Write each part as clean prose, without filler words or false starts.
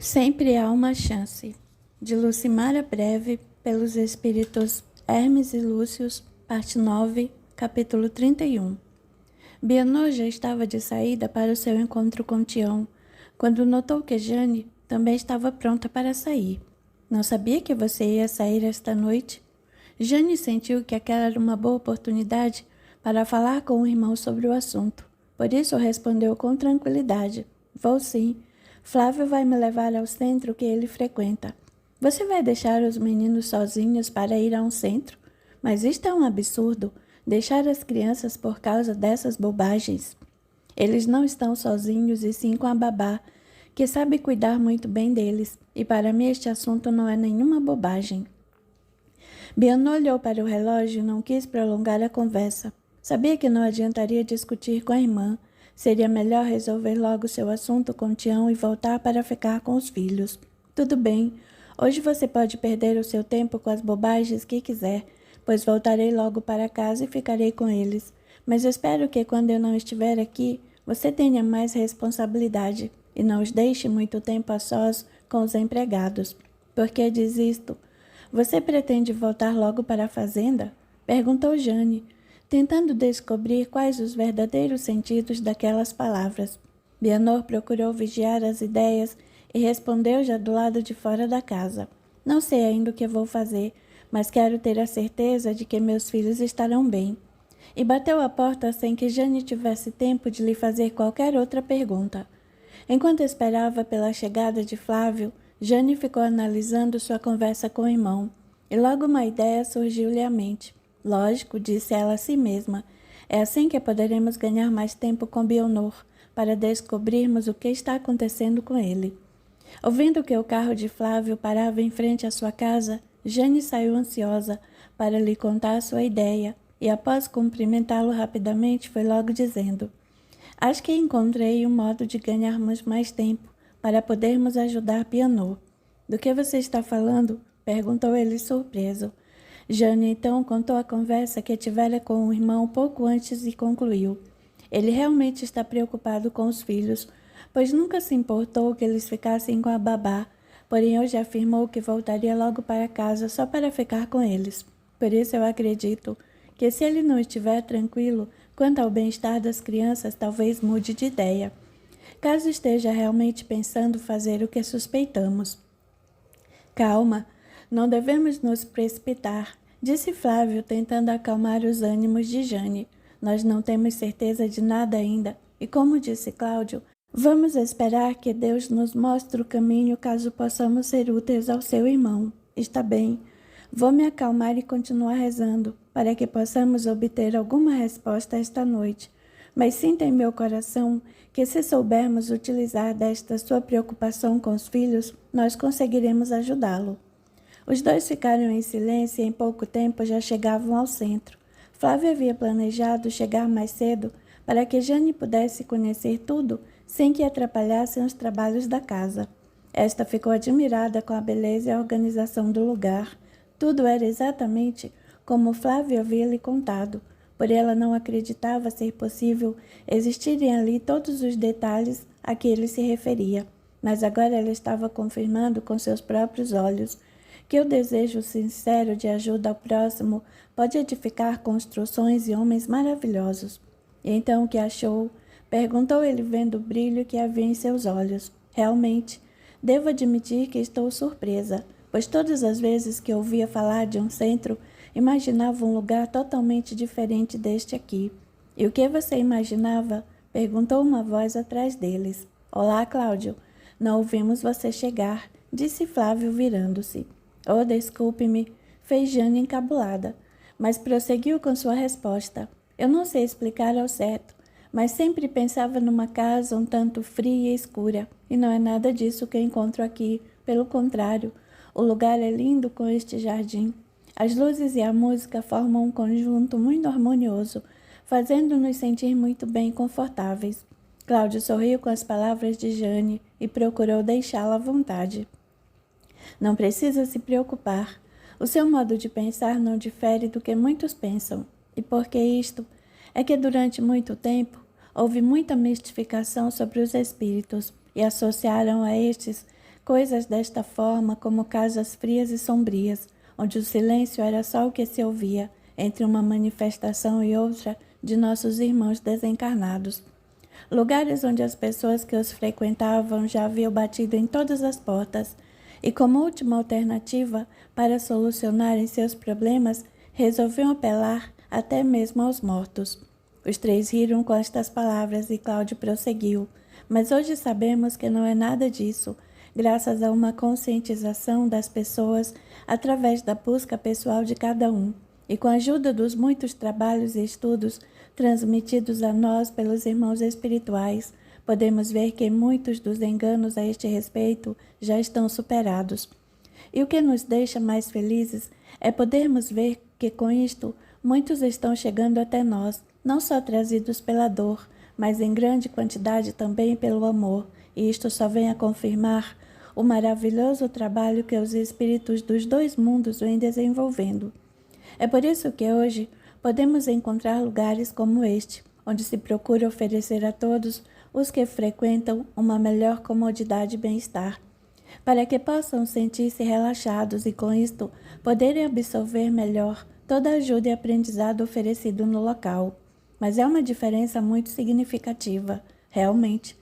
Sempre há uma chance. De Lucimara Breve, pelos espíritos Hermes e Lúcius, parte 9, capítulo 31. Bianor já estava de saída para o seu encontro com Tião, quando notou que Jane também estava pronta para sair. Não sabia que você ia sair esta noite? Jane sentiu que aquela era uma boa oportunidade para falar com o irmão sobre o assunto. Por isso respondeu com tranquilidade. Vou sim. Flávio vai me levar ao centro que ele frequenta. Você vai deixar os meninos sozinhos para ir a um centro? Mas isto é um absurdo, deixar as crianças por causa dessas bobagens. Eles não estão sozinhos e sim com a babá, que sabe cuidar muito bem deles, e para mim este assunto não é nenhuma bobagem. Bianor olhou para o relógio e não quis prolongar a conversa. Sabia que não adiantaria discutir com a irmã. Seria melhor resolver logo seu assunto com Tião e voltar para ficar com os filhos. Tudo bem, hoje você pode perder o seu tempo com as bobagens que quiser, pois voltarei logo para casa e ficarei com eles. Mas espero que quando eu não estiver aqui, você tenha mais responsabilidade e não os deixe muito tempo a sós com os empregados. Por que diz isto? Você pretende voltar logo para a fazenda? Perguntou Jane, tentando descobrir quais os verdadeiros sentidos daquelas palavras. Bianor procurou vigiar as ideias e respondeu já do lado de fora da casa. Não sei ainda o que vou fazer, mas quero ter a certeza de que meus filhos estarão bem. E bateu a porta sem que Jane tivesse tempo de lhe fazer qualquer outra pergunta. Enquanto esperava pela chegada de Flávio, Jane ficou analisando sua conversa com o irmão, e logo uma ideia surgiu-lhe à mente. Lógico, disse ela a si mesma, é assim que poderemos ganhar mais tempo com Bianor, para descobrirmos o que está acontecendo com ele. Ouvindo que o carro de Flávio parava em frente à sua casa, Jane saiu ansiosa para lhe contar sua ideia, e após cumprimentá-lo rapidamente, foi logo dizendo: acho que encontrei um modo de ganharmos mais tempo para podermos ajudar Bianor. Do que você está falando? Perguntou ele surpreso. Jane então contou a conversa que tivera com o irmão pouco antes e concluiu. Ele realmente está preocupado com os filhos, pois nunca se importou que eles ficassem com a babá, porém hoje afirmou que voltaria logo para casa só para ficar com eles. Por isso eu acredito que se ele não estiver tranquilo quanto ao bem-estar das crianças, talvez mude de ideia, caso esteja realmente pensando fazer o que suspeitamos. Calma, não devemos nos precipitar, disse Flávio, tentando acalmar os ânimos de Jane. Nós não temos certeza de nada ainda, e como disse Cláudio, vamos esperar que Deus nos mostre o caminho caso possamos ser úteis ao seu irmão. Está bem. Vou me acalmar e continuar rezando, para que possamos obter alguma resposta esta noite. Mas sinta em meu coração que se soubermos utilizar desta sua preocupação com os filhos, nós conseguiremos ajudá-lo. Os dois ficaram em silêncio e em pouco tempo já chegavam ao centro. Flávio havia planejado chegar mais cedo para que Jane pudesse conhecer tudo sem que atrapalhassem os trabalhos da casa. Esta ficou admirada com a beleza e a organização do lugar. Tudo era exatamente como Flávio havia lhe contado, porém ela não acreditava ser possível existirem ali todos os detalhes a que ele se referia. Mas agora ela estava confirmando com seus próprios olhos que o desejo sincero de ajuda ao próximo pode edificar construções e homens maravilhosos. E então o que achou? Perguntou ele vendo o brilho que havia em seus olhos. Realmente, devo admitir que estou surpresa, pois todas as vezes que ouvia falar de um centro, imaginava um lugar totalmente diferente deste aqui. E o que você imaginava? Perguntou uma voz atrás deles. Olá, Cláudio. Não ouvimos você chegar, disse Flávio virando-se. Oh, desculpe-me, fez Jane encabulada, mas prosseguiu com sua resposta. Eu não sei explicar ao certo, mas sempre pensava numa casa um tanto fria e escura, e não é nada disso que encontro aqui. Pelo contrário, o lugar é lindo com este jardim. As luzes e a música formam um conjunto muito harmonioso, fazendo-nos sentir muito bem e confortáveis. Cláudio sorriu com as palavras de Jane e procurou deixá-la à vontade. Não precisa se preocupar. O seu modo de pensar não difere do que muitos pensam. E por que isto? É que durante muito tempo houve muita mistificação sobre os espíritos e associaram a estes Coisas desta forma, como casas frias e sombrias, onde o silêncio era só o que se ouvia, entre uma manifestação e outra, de nossos irmãos desencarnados. Lugares onde as pessoas que os frequentavam já haviam batido em todas as portas, e como última alternativa para solucionarem seus problemas, resolviam apelar até mesmo aos mortos. Os três riram com estas palavras e Cláudio prosseguiu. Mas hoje sabemos que não é nada disso, graças a uma conscientização das pessoas através da busca pessoal de cada um, e com a ajuda dos muitos trabalhos e estudos transmitidos a nós pelos irmãos espirituais, podemos ver que muitos dos enganos a este respeito já estão superados. E o que nos deixa mais felizes é podermos ver que com isto muitos estão chegando até nós, não só trazidos pela dor, mas em grande quantidade também pelo amor, e isto só vem a confirmar o maravilhoso trabalho que os espíritos dos dois mundos vêm desenvolvendo. É por isso que hoje podemos encontrar lugares como este, onde se procura oferecer a todos os que frequentam uma melhor comodidade e bem-estar, para que possam sentir-se relaxados e, com isto, poderem absorver melhor toda a ajuda e aprendizado oferecido no local. Mas é uma diferença muito significativa, realmente.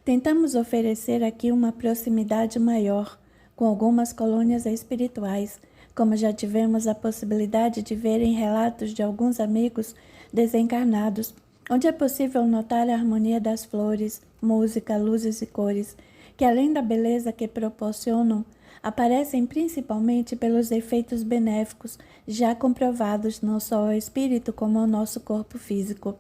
Tentamos oferecer aqui uma proximidade maior com algumas colônias espirituais, como já tivemos a possibilidade de ver em relatos de alguns amigos desencarnados, onde é possível notar a harmonia das flores, música, luzes e cores, que além da beleza que proporcionam, aparecem principalmente pelos efeitos benéficos já comprovados não só ao espírito como ao nosso corpo físico.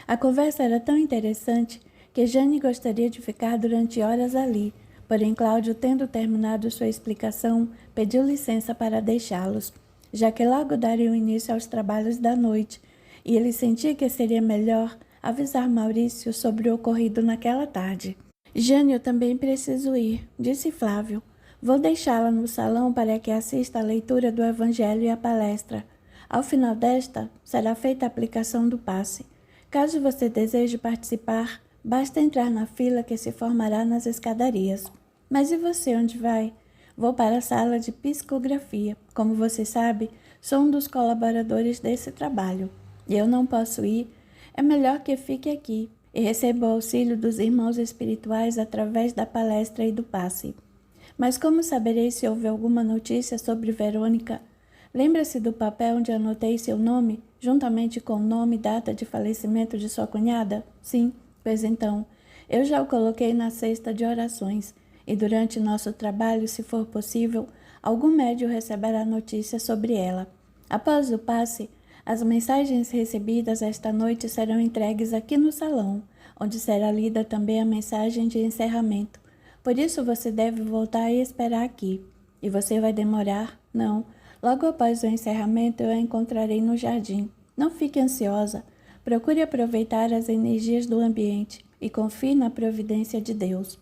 A conversa era tão interessante que Jane gostaria de ficar durante horas ali, porém Cláudio, tendo terminado sua explicação, pediu licença para deixá-los, já que logo dariam início aos trabalhos da noite, e ele sentia que seria melhor avisar Maurício sobre o ocorrido naquela tarde. Jane, eu também preciso ir, disse Flávio. Vou deixá-la no salão para que assista à leitura do Evangelho e à palestra. Ao final desta, será feita a aplicação do passe. Caso você deseje participar, basta entrar na fila que se formará nas escadarias. Mas e você, onde vai? Vou para a sala de psicografia. Como você sabe, sou um dos colaboradores desse trabalho. E eu não posso ir. É melhor que fique aqui e receba o auxílio dos irmãos espirituais através da palestra e do passe. Mas como saberei se houve alguma notícia sobre Verônica? Lembra-se do papel onde anotei seu nome, juntamente com o nome e data de falecimento de sua cunhada? Sim, pois então, eu já o coloquei na cesta de orações, e durante nosso trabalho, se for possível, algum médium receberá notícia sobre ela. Após o passe, as mensagens recebidas esta noite serão entregues aqui no salão, onde será lida também a mensagem de encerramento. Por isso você deve voltar e esperar aqui. E você vai demorar? Não. Logo após o encerramento eu a encontrarei no jardim. Não fique ansiosa. Procure aproveitar as energias do ambiente e confie na providência de Deus.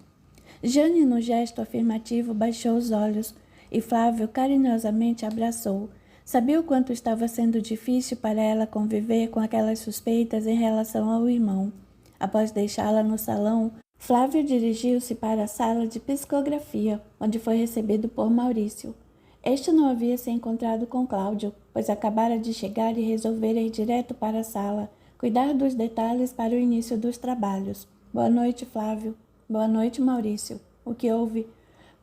Jane, no gesto afirmativo, baixou os olhos e Flávio carinhosamente abraçou. Sabia o quanto estava sendo difícil para ela conviver com aquelas suspeitas em relação ao irmão. Após deixá-la no salão, Flávio dirigiu-se para a sala de psicografia, onde foi recebido por Maurício. Este não havia se encontrado com Cláudio, pois acabara de chegar e resolvera ir direto para a sala, cuidar dos detalhes para o início dos trabalhos. Boa noite, Flávio. Boa noite, Maurício. O que houve?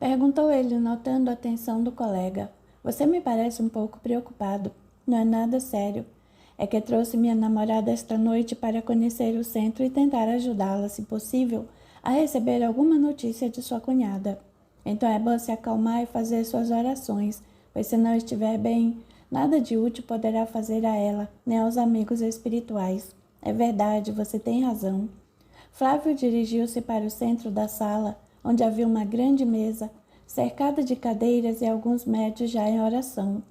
Perguntou ele, notando a atenção do colega. Você me parece um pouco preocupado. Não é nada sério. É que trouxe minha namorada esta noite para conhecer o centro e tentar ajudá-la, se possível, a receber alguma notícia de sua cunhada. Então é bom se acalmar e fazer suas orações, pois se não estiver bem, nada de útil poderá fazer a ela, nem aos amigos espirituais. É verdade, você tem razão. Flávio dirigiu-se para o centro da sala, onde havia uma grande mesa, cercada de cadeiras e alguns médios já em oração.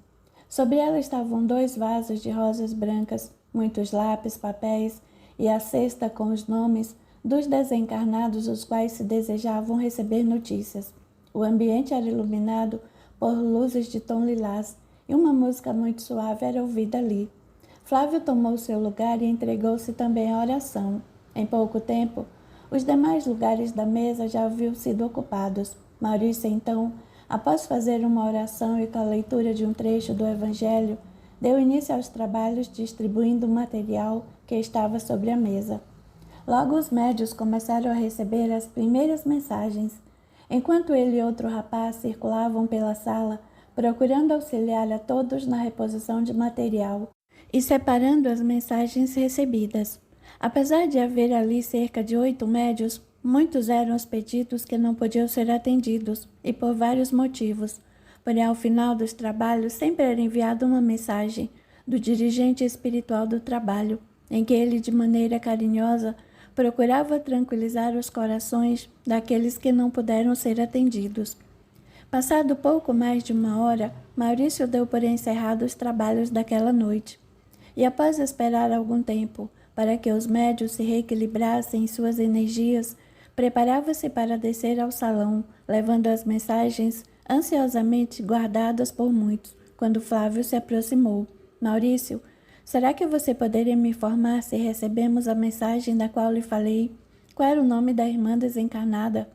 Sobre ela estavam 2 vasos de rosas brancas, muitos lápis, papéis e a cesta com os nomes dos desencarnados os quais se desejavam receber notícias. O ambiente era iluminado por luzes de tom lilás e uma música muito suave era ouvida ali. Flávio tomou seu lugar e entregou-se também à oração. Em pouco tempo, os demais lugares da mesa já haviam sido ocupados. Maurício, então, após fazer uma oração e com a leitura de um trecho do Evangelho, deu início aos trabalhos distribuindo o material que estava sobre a mesa. Logo os médios começaram a receber as primeiras mensagens, enquanto ele e outro rapaz circulavam pela sala, procurando auxiliar a todos na reposição de material e separando as mensagens recebidas. Apesar de haver ali cerca de 8 médios, muitos eram os pedidos que não podiam ser atendidos, e por vários motivos. Porém, ao final dos trabalhos, sempre era enviada uma mensagem do dirigente espiritual do trabalho, em que ele, de maneira carinhosa, procurava tranquilizar os corações daqueles que não puderam ser atendidos. Passado pouco mais de 1 hora, Maurício deu por encerrados os trabalhos daquela noite. E após esperar algum tempo, para que os médios se reequilibrassem em suas energias, preparava-se para descer ao salão, levando as mensagens ansiosamente guardadas por muitos, quando Flávio se aproximou. Maurício, será que você poderia me informar se recebemos a mensagem da qual lhe falei? Qual era o nome da irmã desencarnada?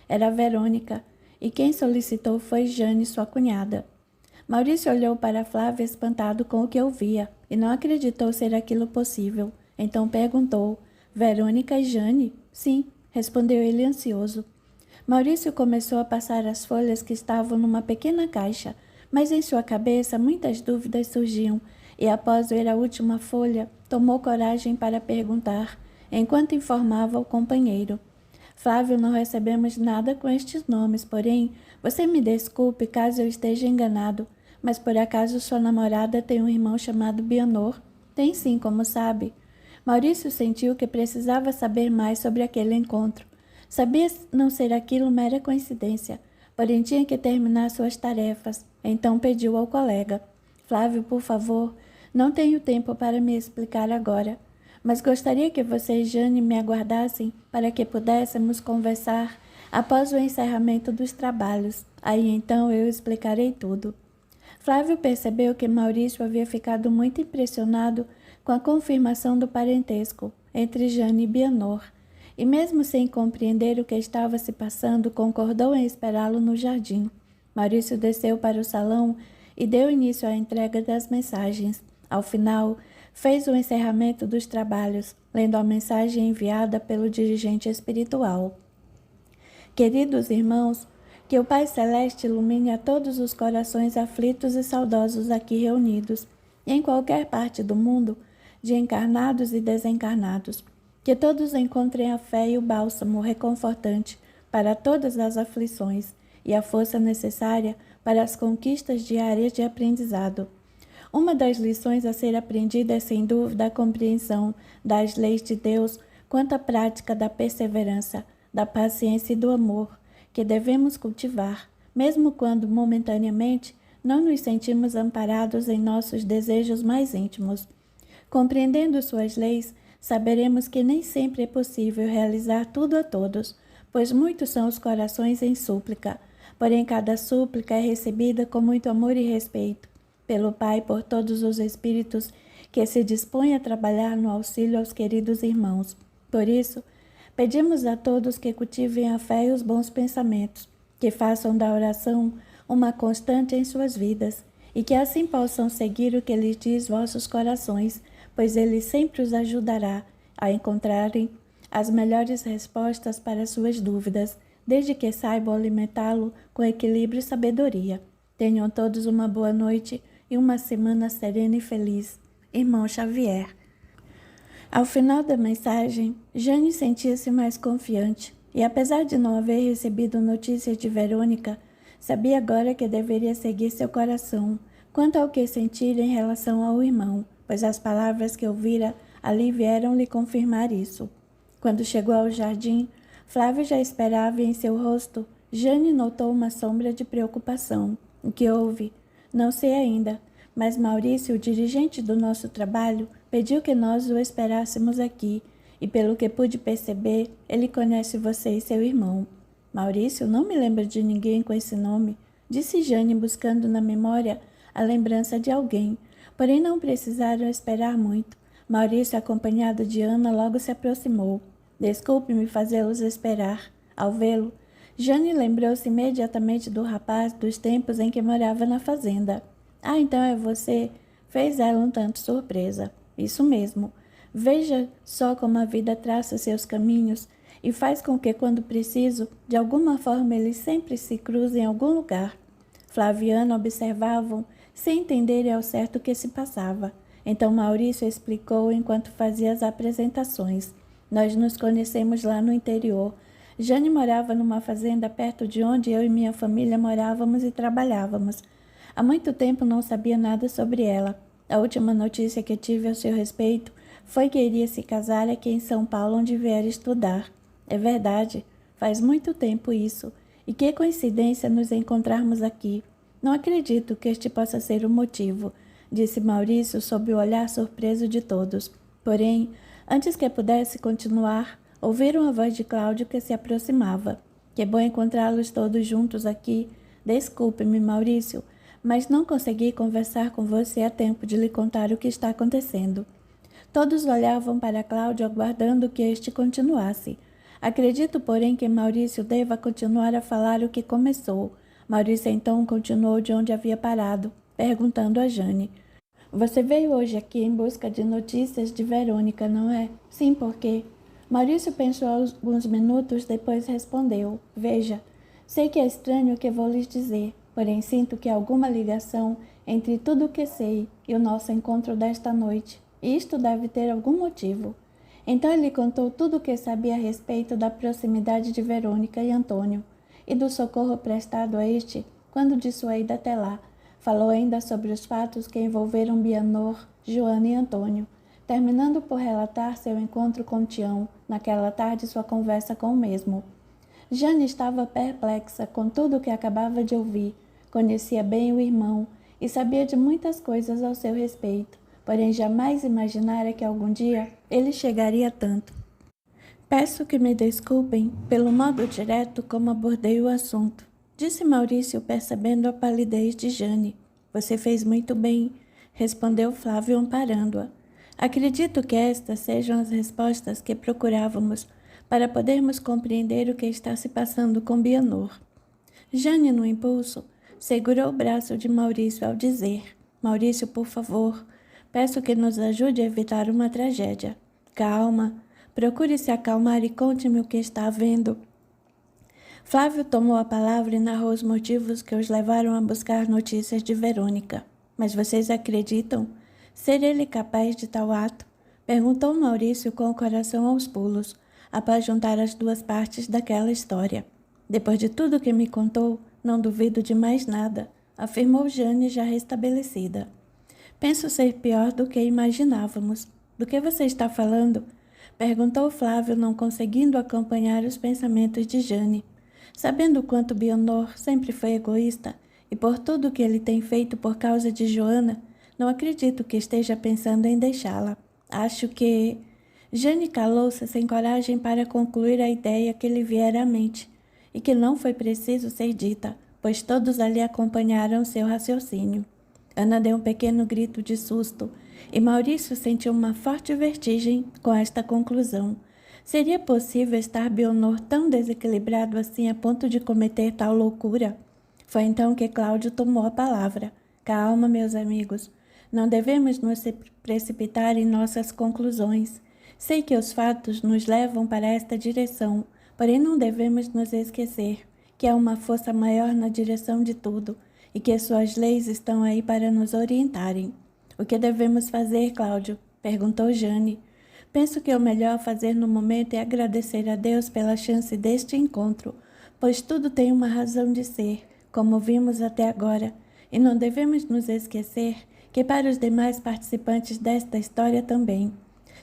Era Verônica, e quem solicitou foi Jane, sua cunhada. Maurício olhou para Flávio espantado com o que ouvia, e não acreditou ser aquilo possível. Então perguntou, Verônica e Jane? Sim, respondeu ele ansioso. Maurício começou a passar as folhas que estavam numa pequena caixa, mas em sua cabeça muitas dúvidas surgiam, e após ver a última folha, tomou coragem para perguntar, enquanto informava o companheiro. Flávio, não recebemos nada com estes nomes, porém, você me desculpe caso eu esteja enganado, mas por acaso sua namorada tem um irmão chamado Bianor? Tem sim, como sabe. Maurício sentiu que precisava saber mais sobre aquele encontro. Sabia não ser aquilo mera coincidência, porém tinha que terminar suas tarefas. Então pediu ao colega, Flávio, por favor, não tenho tempo para me explicar agora, mas gostaria que você e Jane me aguardassem para que pudéssemos conversar após o encerramento dos trabalhos. Aí então eu explicarei tudo. Flávio percebeu que Maurício havia ficado muito impressionado com a confirmação do parentesco entre Jane e Bianor, e mesmo sem compreender o que estava se passando, concordou em esperá-lo no jardim. Maurício desceu para o salão e deu início à entrega das mensagens. Ao final, fez o encerramento dos trabalhos, lendo a mensagem enviada pelo dirigente espiritual. Queridos irmãos, que o Pai Celeste ilumine a todos os corações aflitos e saudosos aqui reunidos, e em qualquer parte do mundo, de encarnados e desencarnados. Que todos encontrem a fé e o bálsamo reconfortante para todas as aflições e a força necessária para as conquistas diárias de aprendizado. Uma das lições a ser aprendida é, sem dúvida, a compreensão das leis de Deus quanto à prática da perseverança, da paciência e do amor, que devemos cultivar, mesmo quando, momentaneamente, não nos sentimos amparados em nossos desejos mais íntimos. Compreendendo suas leis, saberemos que nem sempre é possível realizar tudo a todos, pois muitos são os corações em súplica, porém cada súplica é recebida com muito amor e respeito pelo Pai e por todos os espíritos que se dispõem a trabalhar no auxílio aos queridos irmãos. Por isso, pedimos a todos que cultivem a fé e os bons pensamentos, que façam da oração uma constante em suas vidas, e que assim possam seguir o que lhes diz vossos corações, pois ele sempre os ajudará a encontrarem as melhores respostas para suas dúvidas, desde que saibam alimentá-lo com equilíbrio e sabedoria. Tenham todos uma boa noite e uma semana serena e feliz. Irmão Xavier. Ao final da mensagem, Jane sentia-se mais confiante, e apesar de não haver recebido notícias de Verônica, sabia agora que deveria seguir seu coração quanto ao que sentir em relação ao irmão, pois as palavras que ouvira ali vieram lhe confirmar isso. Quando chegou ao jardim, Flávio já esperava e em seu rosto Jane notou uma sombra de preocupação. O que houve? Não sei ainda, mas Maurício, o dirigente do nosso trabalho, pediu que nós o esperássemos aqui, e pelo que pude perceber, ele conhece você e seu irmão. Maurício, não me lembro de ninguém com esse nome, disse Jane, buscando na memória a lembrança de alguém, porém não precisaram esperar muito. Maurício, acompanhado de Ana, logo se aproximou. Desculpe-me fazê-los esperar. Ao vê-lo, Jane lembrou-se imediatamente do rapaz dos tempos em que morava na fazenda. Ah, então é você? Fez ela um tanto surpresa. Isso mesmo. Veja só como a vida traça seus caminhos e faz com que, quando preciso, de alguma forma eles sempre se cruzem em algum lugar. Flaviana observavam, sem entenderem ao certo o que se passava. Então Maurício explicou enquanto fazia as apresentações. Nós nos conhecemos lá no interior. Jane morava numa fazenda perto de onde eu e minha família morávamos e trabalhávamos. Há muito tempo não sabia nada sobre ela. A última notícia que tive a seu respeito foi que iria se casar aqui em São Paulo, onde vier estudar. É verdade, faz muito tempo isso. E que coincidência nos encontrarmos aqui. Não acredito que este possa ser o motivo, disse Maurício sob o olhar surpreso de todos. Porém, antes que pudesse continuar, ouviram a voz de Cláudio que se aproximava. Que bom encontrá-los todos juntos aqui. Desculpe-me, Maurício, mas não consegui conversar com você a tempo de lhe contar o que está acontecendo. Todos olhavam para Cláudio aguardando que este continuasse. Acredito, porém, que Maurício deva continuar a falar o que começou. Maurício então continuou de onde havia parado, perguntando a Jane. Você veio hoje aqui em busca de notícias de Verônica, não é? Sim, por quê? Maurício pensou alguns minutos, depois respondeu. Veja, sei que é estranho o que vou lhes dizer, porém sinto que há alguma ligação entre tudo o que sei e o nosso encontro desta noite. E isto deve ter algum motivo. Então ele contou tudo o que sabia a respeito da proximidade de Verônica e Antônio, e do socorro prestado a este quando de sua ida até lá. Falou ainda sobre os fatos que envolveram Bianor, Joana e Antônio, terminando por relatar seu encontro com Tião, naquela tarde sua conversa com o mesmo. Jane estava perplexa com tudo o que acabava de ouvir. Conhecia bem o irmão e sabia de muitas coisas ao seu respeito, porém jamais imaginara que algum dia ele chegaria a tanto. Peço que me desculpem pelo modo direto como abordei o assunto, disse Maurício, percebendo a palidez de Jane. Você fez muito bem, respondeu Flávio, amparando-a. Acredito que estas sejam as respostas que procurávamos para podermos compreender o que está se passando com Bianor. Jane, no impulso, segurou o braço de Maurício ao dizer: Maurício, por favor, peço que nos ajude a evitar uma tragédia. Calma, procure se acalmar e conte-me o que está havendo. Flávio tomou a palavra e narrou os motivos que os levaram a buscar notícias de Verônica. Mas vocês acreditam ser ele capaz de tal ato? Perguntou Maurício com o coração aos pulos, após juntar as duas partes daquela história. Depois de tudo que me contou, não duvido de mais nada, afirmou Jane já restabelecida. Penso ser pior do que imaginávamos. Do que você está falando? Perguntou Flávio, não conseguindo acompanhar os pensamentos de Jane. Sabendo o quanto Bianor sempre foi egoísta, e por tudo o que ele tem feito por causa de Joana, não acredito que esteja pensando em deixá-la. Acho que... Jane calou-se sem coragem para concluir a ideia que lhe viera à mente, e que não foi preciso ser dita, pois todos ali acompanharam seu raciocínio. Ana deu um pequeno grito de susto, e Maurício sentiu uma forte vertigem com esta conclusão. Seria possível estar Bianor tão desequilibrado assim a ponto de cometer tal loucura? Foi então que Cláudio tomou a palavra. Calma, meus amigos. Não devemos nos precipitar em nossas conclusões. Sei que os fatos nos levam para esta direção, porém não devemos nos esquecer que há uma força maior na direção de tudo e que suas leis estão aí para nos orientarem. O que devemos fazer, Cláudio? Perguntou Jane. Penso que o melhor a fazer no momento é agradecer a Deus pela chance deste encontro, pois tudo tem uma razão de ser, como vimos até agora, e não devemos nos esquecer que para os demais participantes desta história também.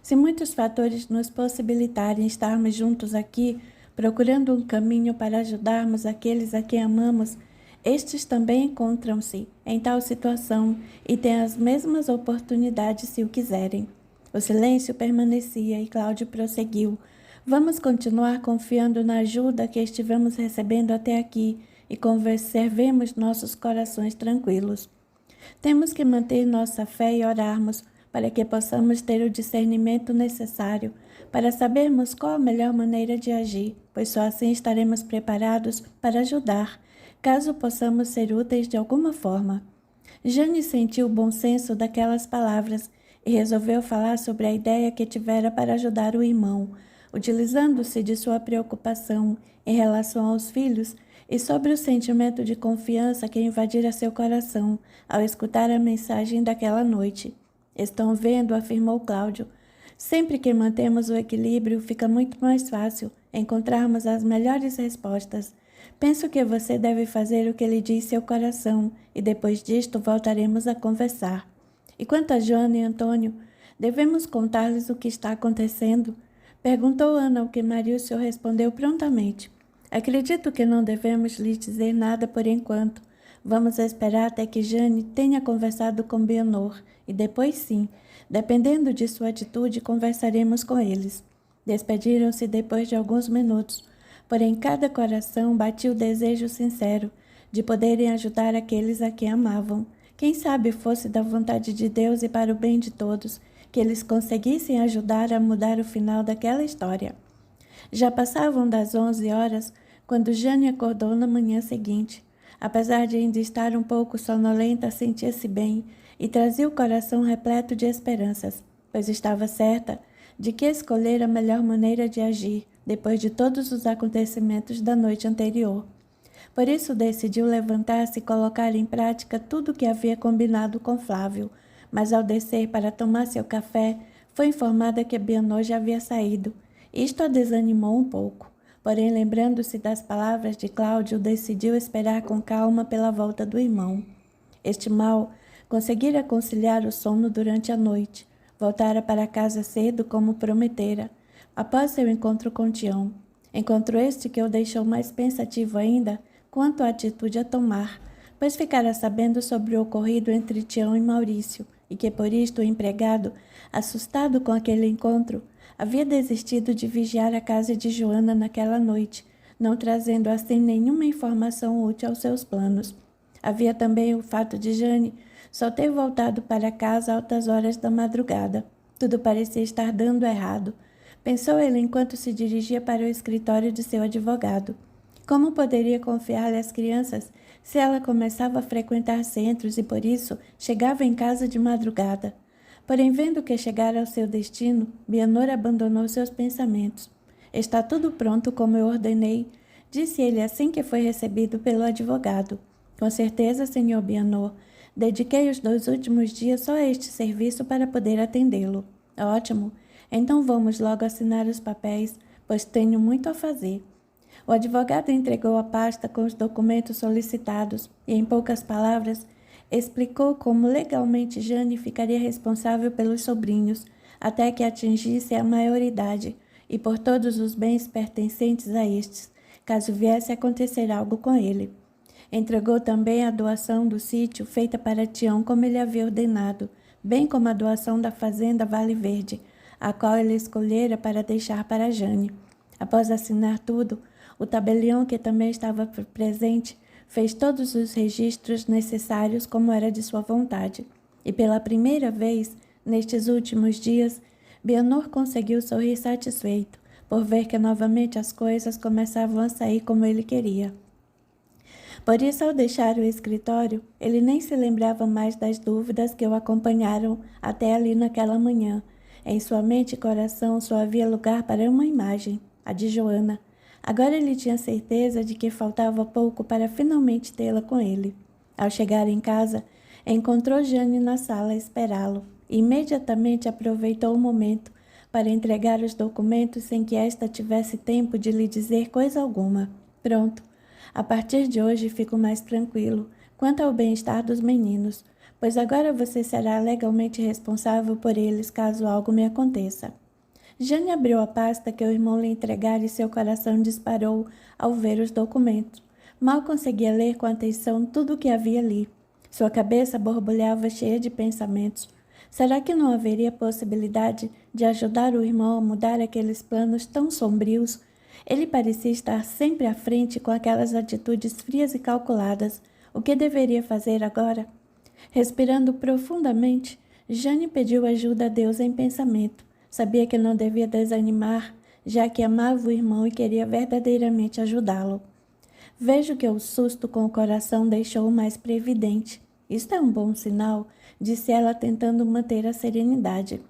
Se muitos fatores nos possibilitarem estarmos juntos aqui, procurando um caminho para ajudarmos aqueles a quem amamos, estes também encontram-se em tal situação e têm as mesmas oportunidades se o quiserem. O silêncio permanecia e Cláudio prosseguiu. Vamos continuar confiando na ajuda que estivemos recebendo até aqui e conservemos nossos corações tranquilos. Temos que manter nossa fé e orarmos para que possamos ter o discernimento necessário para sabermos qual a melhor maneira de agir, pois só assim estaremos preparados para ajudar, caso possamos ser úteis de alguma forma. Jane sentiu o bom senso daquelas palavras e resolveu falar sobre a ideia que tivera para ajudar o irmão, utilizando-se de sua preocupação em relação aos filhos e sobre o sentimento de confiança que invadira seu coração ao escutar a mensagem daquela noite. Estão vendo, afirmou Cláudio. Sempre que mantemos o equilíbrio, fica muito mais fácil encontrarmos as melhores respostas. Penso que você deve fazer o que lhe diz seu coração e depois disto voltaremos a conversar. E quanto a Joana e Antônio, devemos contar-lhes o que está acontecendo? Perguntou Ana, ao que Marício respondeu prontamente. Acredito que não devemos lhe dizer nada por enquanto. Vamos esperar até que Jane tenha conversado com Benhor e depois sim, dependendo de sua atitude, conversaremos com eles. Despediram-se depois de alguns minutos, porém cada coração batia o desejo sincero de poderem ajudar aqueles a quem amavam. Quem sabe fosse da vontade de Deus e para o bem de todos, que eles conseguissem ajudar a mudar o final daquela história. Já passavam das 11 horas, quando Jane acordou na manhã seguinte. Apesar de ainda estar um pouco sonolenta, sentia-se bem e trazia o coração repleto de esperanças, pois estava certa de que escolhera a melhor maneira de agir depois de todos os acontecimentos da noite anterior. Por isso decidiu levantar-se e colocar em prática tudo o que havia combinado com Flávio, mas ao descer para tomar seu café, foi informada que Benhor já havia saído. Isto a desanimou um pouco, porém lembrando-se das palavras de Cláudio, decidiu esperar com calma pela volta do irmão. Este mal conseguira conciliar o sono durante a noite, voltara para casa cedo como prometera, após seu encontro com Tião. Encontro este que o deixou mais pensativo ainda quanto à atitude a tomar, pois ficara sabendo sobre o ocorrido entre Tião e Maurício, e que por isto o empregado, assustado com aquele encontro, havia desistido de vigiar a casa de Joana naquela noite, não trazendo assim nenhuma informação útil aos seus planos. Havia também o fato de Jane só ter voltado para casa a altas horas da madrugada. Tudo parecia estar dando errado, pensou ele enquanto se dirigia para o escritório de seu advogado. Como poderia confiar-lhe as crianças se ela começava a frequentar centros e, por isso, chegava em casa de madrugada? Porém, vendo que chegara ao seu destino, Benhor abandonou seus pensamentos. Está tudo pronto como eu ordenei, disse ele assim que foi recebido pelo advogado. Com certeza, senhor Benhor. Dediquei os 2 últimos dias só a este serviço para poder atendê-lo. Ótimo. Então vamos logo assinar os papéis, pois tenho muito a fazer. O advogado entregou a pasta com os documentos solicitados e, em poucas palavras, explicou como legalmente Jane ficaria responsável pelos sobrinhos até que atingisse a maioridade e por todos os bens pertencentes a estes, caso viesse a acontecer algo com ele. Entregou também a doação do sítio feita para Tião como ele havia ordenado, bem como a doação da fazenda Vale Verde, a qual ele escolhera para deixar para Jane. Após assinar tudo, o tabelião, que também estava presente, fez todos os registros necessários como era de sua vontade. E pela primeira vez, nestes últimos dias, Benhor conseguiu sorrir satisfeito, por ver que novamente as coisas começavam a sair como ele queria. Por isso, ao deixar o escritório, ele nem se lembrava mais das dúvidas que o acompanharam até ali naquela manhã. Em sua mente e coração só havia lugar para uma imagem, a de Joana. Agora ele tinha certeza de que faltava pouco para finalmente tê-la com ele. Ao chegar em casa, encontrou Jane na sala a esperá-lo e imediatamente aproveitou o momento para entregar os documentos sem que esta tivesse tempo de lhe dizer coisa alguma. Pronto. A partir de hoje fico mais tranquilo quanto ao bem-estar dos meninos, pois agora você será legalmente responsável por eles caso algo me aconteça. Jane abriu a pasta que o irmão lhe entregara e seu coração disparou ao ver os documentos. Mal conseguia ler com atenção tudo o que havia ali. Sua cabeça borbulhava cheia de pensamentos. Será que não haveria possibilidade de ajudar o irmão a mudar aqueles planos tão sombrios? Ele parecia estar sempre à frente com aquelas atitudes frias e calculadas. O que deveria fazer agora? Respirando profundamente, Jane pediu ajuda a Deus em pensamento. Sabia que não devia desanimar, já que amava o irmão e queria verdadeiramente ajudá-lo. Vejo que o susto com o coração deixou-o mais previdente. Isto é um bom sinal, disse ela tentando manter a serenidade.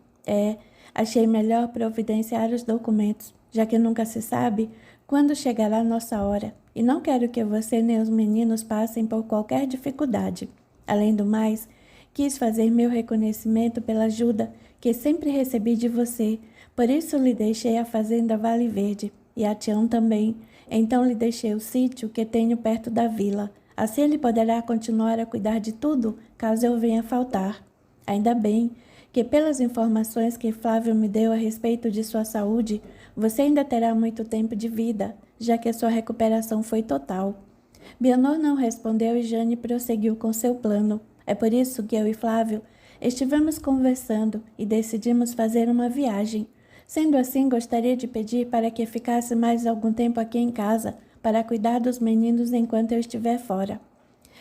Achei melhor providenciar os documentos, já que nunca se sabe quando chegará a nossa hora, e não quero que você nem os meninos passem por qualquer dificuldade. Além do mais, quis fazer meu reconhecimento pela ajuda que sempre recebi de você, por isso lhe deixei a fazenda Vale Verde, e a Tião também. Então lhe deixei o sítio que tenho perto da vila. Assim ele poderá continuar a cuidar de tudo, caso eu venha faltar. Ainda bem que, pelas informações que Flávio me deu a respeito de sua saúde, você ainda terá muito tempo de vida, já que a sua recuperação foi total. Bianor não respondeu e Jane prosseguiu com seu plano. É por isso que eu e Flávio estivemos conversando e decidimos fazer uma viagem. Sendo assim, gostaria de pedir para que ficasse mais algum tempo aqui em casa, para cuidar dos meninos enquanto eu estiver fora.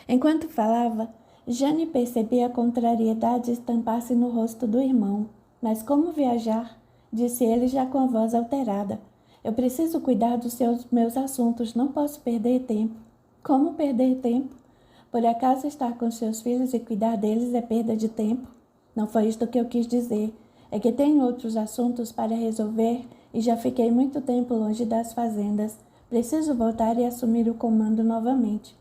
Enquanto falava, Jane percebia a contrariedade estampar-se no rosto do irmão. Mas como viajar? Disse ele já com a voz alterada. Eu preciso cuidar dos meus assuntos, não posso perder tempo. Como perder tempo? Por acaso estar com seus filhos e cuidar deles é perda de tempo? Não foi isto que eu quis dizer. É que tenho outros assuntos para resolver e já fiquei muito tempo longe das fazendas. Preciso voltar e assumir o comando novamente.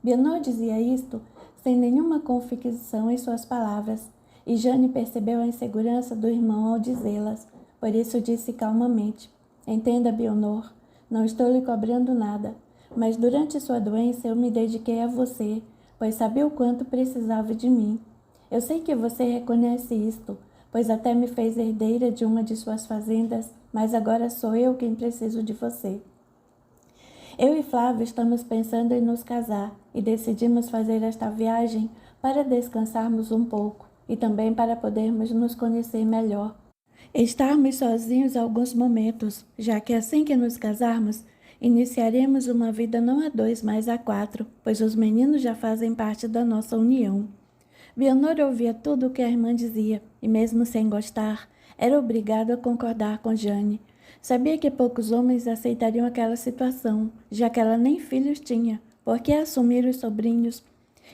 Bianor dizia isto sem nenhuma convicção em suas palavras, e Jane percebeu a insegurança do irmão ao dizê-las. Por isso disse calmamente: Entenda, Bianor, não estou lhe cobrando nada, mas durante sua doença eu me dediquei a você, pois sabia o quanto precisava de mim. Eu sei que você reconhece isto, pois até me fez herdeira de uma de suas fazendas, mas agora sou eu quem preciso de você. Eu e Flávio estamos pensando em nos casar e decidimos fazer esta viagem para descansarmos um pouco e também para podermos nos conhecer melhor. Estarmos sozinhos alguns momentos, já que assim que nos casarmos, iniciaremos uma vida não a dois, mas a quatro, pois os meninos já fazem parte da nossa união. Bianor ouvia tudo o que a irmã dizia, e mesmo sem gostar, era obrigado a concordar com Jane. Sabia que poucos homens aceitariam aquela situação, já que ela nem filhos tinha, porque assumir os sobrinhos.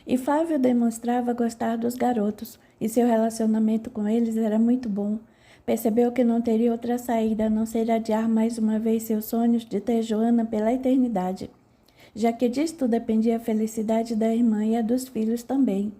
E Flávio demonstrava gostar dos garotos, e seu relacionamento com eles era muito bom. Percebeu que não teria outra saída a não ser adiar mais uma vez seus sonhos de ter Joana pela eternidade, já que disto dependia a felicidade da irmã e a dos filhos também.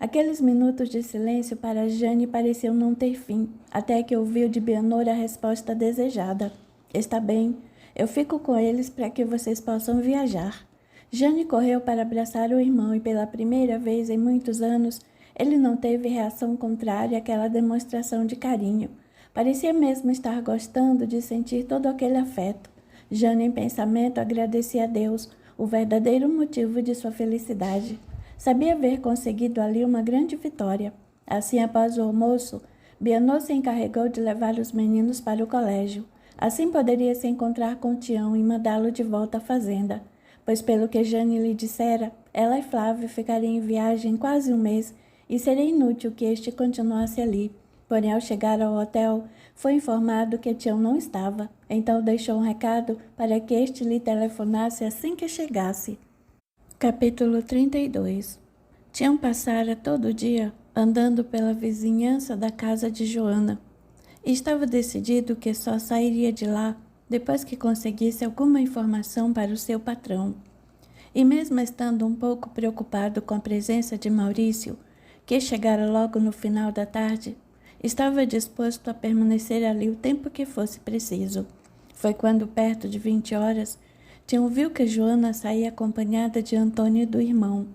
Aqueles minutos de silêncio para Jane pareciam não ter fim, até que ouviu de Bianor a resposta desejada. Está bem, eu fico com eles para que vocês possam viajar. Jane correu para abraçar o irmão e pela primeira vez em muitos anos, ele não teve reação contrária àquela demonstração de carinho. Parecia mesmo estar gostando de sentir todo aquele afeto. Jane, em pensamento, agradecia a Deus, o verdadeiro motivo de sua felicidade. Sabia haver conseguido ali uma grande vitória. Assim, após o almoço, Bianor se encarregou de levar os meninos para o colégio. Assim poderia se encontrar com Tião e mandá-lo de volta à fazenda, pois pelo que Jane lhe dissera, ela e Flávio ficariam em viagem quase um mês e seria inútil que este continuasse ali. Porém, ao chegar ao hotel, foi informado que Tião não estava, então deixou um recado para que este lhe telefonasse assim que chegasse. Capítulo 32. Tião passara todo o dia andando pela vizinhança da casa de Joana. E estava decidido que só sairia de lá depois que conseguisse alguma informação para o seu patrão. E mesmo estando um pouco preocupado com a presença de Maurício, que chegara logo no final da tarde, estava disposto a permanecer ali o tempo que fosse preciso. Foi quando, perto de 20 horas, Tião viu que Joana saía acompanhada de Antônio e do irmão.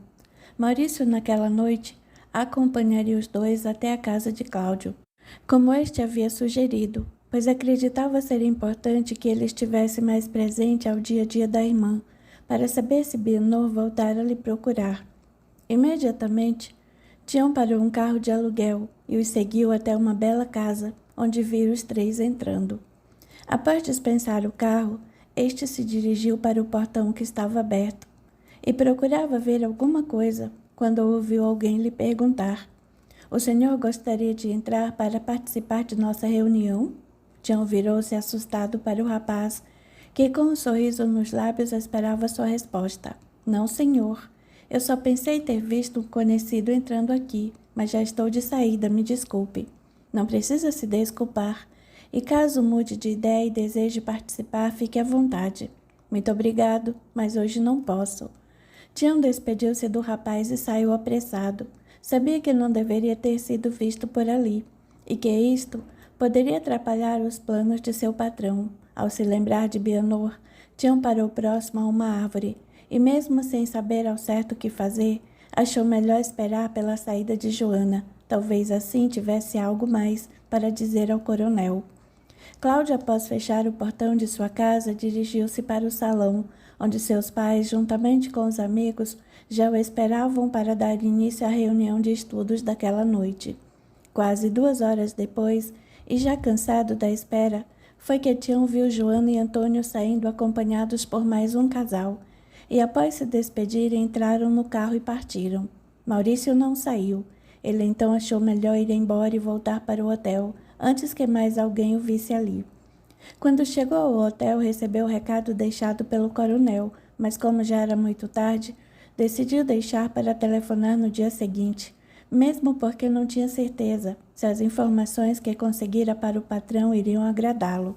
Maurício, naquela noite, acompanharia os dois até a casa de Cláudio, como este havia sugerido, pois acreditava ser importante que ele estivesse mais presente ao dia a dia da irmã, para saber se Bianor voltara a lhe procurar. Imediatamente, Tião parou um carro de aluguel e os seguiu até uma bela casa, onde viram os três entrando. Após dispensar o carro, este se dirigiu para o portão que estava aberto e procurava ver alguma coisa quando ouviu alguém lhe perguntar: O senhor gostaria de entrar para participar de nossa reunião? Tião virou-se assustado para o rapaz, que com um sorriso nos lábios esperava sua resposta. Não, senhor. Eu só pensei ter visto um conhecido entrando aqui, mas já estou de saída, me desculpe. Não precisa se desculpar. E caso mude de ideia e deseje participar, fique à vontade. Muito obrigado, mas hoje não posso. Tião despediu-se do rapaz e saiu apressado. Sabia que não deveria ter sido visto por ali, e que isto poderia atrapalhar os planos de seu patrão. Ao se lembrar de Bianor, Tião parou próximo a uma árvore, e mesmo sem saber ao certo o que fazer, achou melhor esperar pela saída de Joana. Talvez assim tivesse algo mais para dizer ao coronel. Cláudio, após fechar o portão de sua casa, dirigiu-se para o salão, onde seus pais, juntamente com os amigos, já o esperavam para dar início à reunião de estudos daquela noite. Quase 2 horas depois, e já cansado da espera, foi que Tião viu Joana e Antônio saindo acompanhados por mais um casal, e após se despedirem, entraram no carro e partiram. Maurício não saiu. Ele então achou melhor ir embora e voltar para o hotel, antes que mais alguém o visse ali. Quando chegou ao hotel, recebeu o recado deixado pelo coronel, mas como já era muito tarde, decidiu deixar para telefonar no dia seguinte, mesmo porque não tinha certeza se as informações que conseguira para o patrão iriam agradá-lo.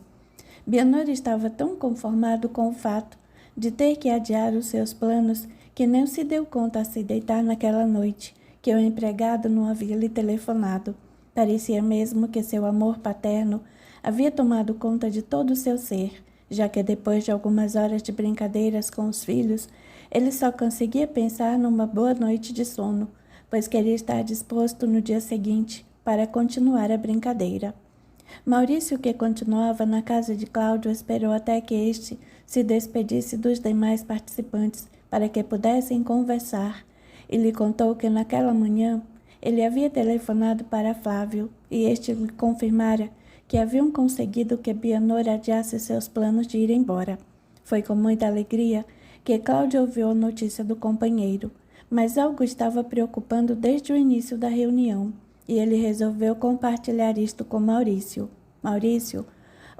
Bianor estava tão conformado com o fato de ter que adiar os seus planos que nem se deu conta a se deitar naquela noite, que o empregado não havia lhe telefonado. Parecia mesmo que seu amor paterno havia tomado conta de todo o seu ser, já que depois de algumas horas de brincadeiras com os filhos, ele só conseguia pensar numa boa noite de sono, pois queria estar disposto no dia seguinte para continuar a brincadeira. Maurício, que continuava na casa de Cláudio, esperou até que este se despedisse dos demais participantes para que pudessem conversar, e lhe contou que naquela manhã ele havia telefonado para Flávio e este lhe confirmara que haviam conseguido que Bianor adiasse seus planos de ir embora. Foi com muita alegria que Cláudio ouviu a notícia do companheiro, mas algo estava preocupando desde o início da reunião, e ele resolveu compartilhar isto com Maurício. Maurício,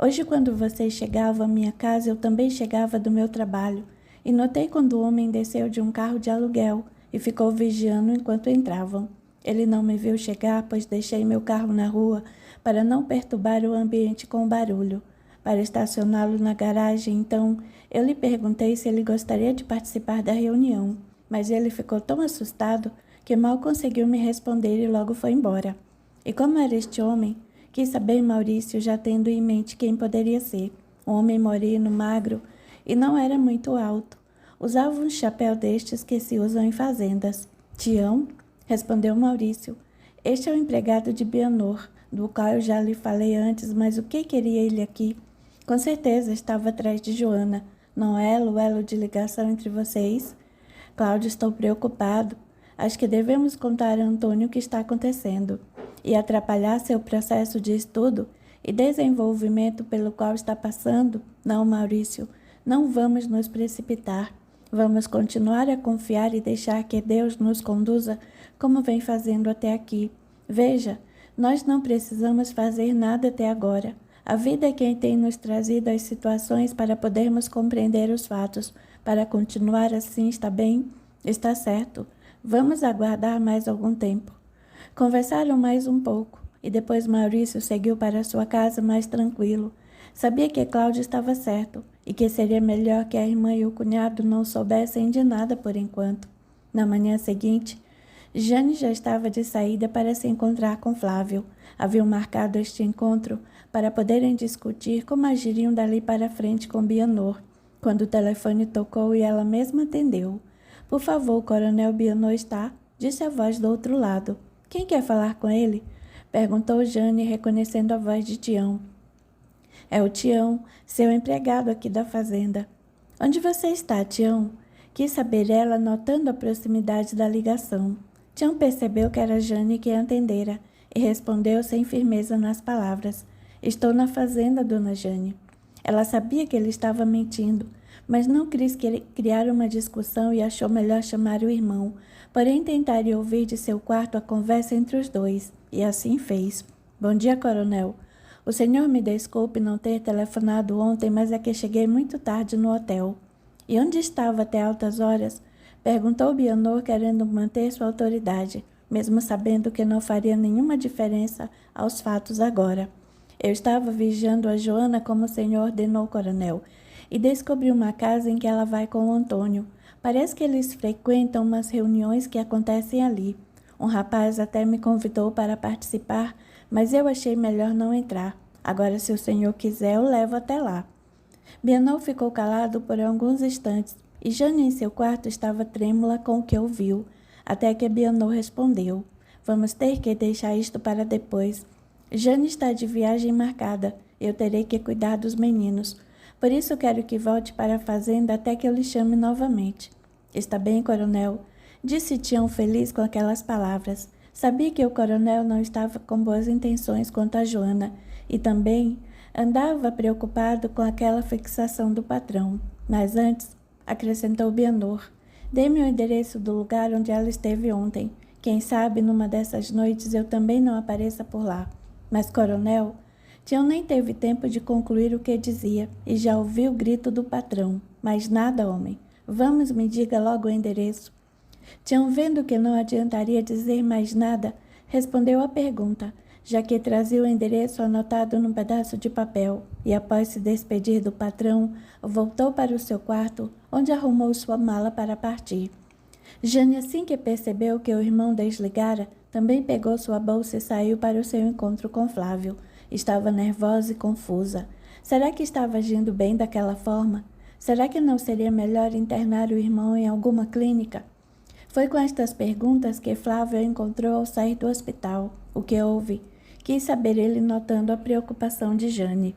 hoje quando vocês chegavam à minha casa, eu também chegava do meu trabalho, e notei quando o homem desceu de um carro de aluguel e ficou vigiando enquanto entravam. Ele não me viu chegar, pois deixei meu carro na rua para não perturbar o ambiente com barulho. Para estacioná-lo na garagem, então, eu lhe perguntei se ele gostaria de participar da reunião, mas ele ficou tão assustado que mal conseguiu me responder e logo foi embora. E como era este homem, quis saber Maurício, já tendo em mente quem poderia ser. Um homem moreno, magro, e não era muito alto. Usava um chapéu destes que se usam em fazendas. Tião? Respondeu Maurício. Este é o empregado de Bianor, do qual eu já lhe falei antes, mas o que queria ele aqui? Com certeza estava atrás de Joana. Não é o elo de ligação entre vocês? Cláudio, estou preocupado. Acho que devemos contar a Antônio o que está acontecendo e atrapalhar seu processo de estudo e desenvolvimento pelo qual está passando. Não, Maurício, não vamos nos precipitar. Vamos continuar a confiar e deixar que Deus nos conduza como vem fazendo até aqui. Veja, nós não precisamos fazer nada até agora. A vida é quem tem nos trazido as situações para podermos compreender os fatos. Para continuar assim, está bem? Está certo. Vamos aguardar mais algum tempo. Conversaram mais um pouco, e depois Maurício seguiu para sua casa mais tranquilo. Sabia que Cláudio estava certo, e que seria melhor que a irmã e o cunhado não soubessem de nada por enquanto. Na manhã seguinte, Jane já estava de saída para se encontrar com Flávio. Haviam marcado este encontro para poderem discutir como agiriam dali para frente com Bianor, quando o telefone tocou e ela mesma atendeu. Por favor, o coronel Bianor está? Disse a voz do outro lado. Quem quer falar com ele? Perguntou Jane, reconhecendo a voz de Tião. É o Tião, seu empregado aqui da fazenda. Onde você está, Tião? Quis saber ela, notando a proximidade da ligação. Tião percebeu que era Jane que a atendera e respondeu sem firmeza nas palavras. Estou na fazenda, dona Jane. Ela sabia que ele estava mentindo, mas não quis criar uma discussão e achou melhor chamar o irmão, porém tentaria ouvir de seu quarto a conversa entre os dois, e assim fez. Bom dia, coronel. O senhor me desculpe não ter telefonado ontem, mas é que cheguei muito tarde no hotel. E onde estava até altas horas? Perguntou Bianor, querendo manter sua autoridade, mesmo sabendo que não faria nenhuma diferença aos fatos agora. Eu estava vigiando a Joana como o senhor ordenou, coronel, e descobri uma casa em que ela vai com o Antônio. Parece que eles frequentam umas reuniões que acontecem ali. Um rapaz até me convidou para participar, mas eu achei melhor não entrar. Agora, se o senhor quiser, eu levo até lá. Bianor ficou calado por alguns instantes, e Jane em seu quarto estava trêmula com o que ouviu, até que Bianor respondeu: Vamos ter que deixar isto para depois. Jane está de viagem marcada. Eu terei que cuidar dos meninos. Por isso quero que volte para a fazenda até que eu lhe chame novamente. Está bem, coronel? Disse Tião feliz com aquelas palavras. Sabia que o coronel não estava com boas intenções quanto a Joana, e também andava preocupado com aquela fixação do patrão. Mas antes, acrescentou Bianor, dê-me o endereço do lugar onde ela esteve ontem. Quem sabe, numa dessas noites, eu também não apareça por lá. Mas, coronel, Tião nem teve tempo de concluir o que dizia, e já ouviu o grito do patrão. Mais nada, homem. Vamos, me diga logo o endereço. Tião, vendo que não adiantaria dizer mais nada, respondeu à pergunta, já que trazia o endereço anotado num pedaço de papel, e após se despedir do patrão, voltou para o seu quarto, onde arrumou sua mala para partir. Jane, assim que percebeu que o irmão desligara, também pegou sua bolsa e saiu para o seu encontro com Flávio. Estava nervosa e confusa. Será que estava agindo bem daquela forma? Será que não seria melhor internar o irmão em alguma clínica? Foi com estas perguntas que Flávio encontrou ao sair do hospital. O que houve? Quis saber ele, notando a preocupação de Jane.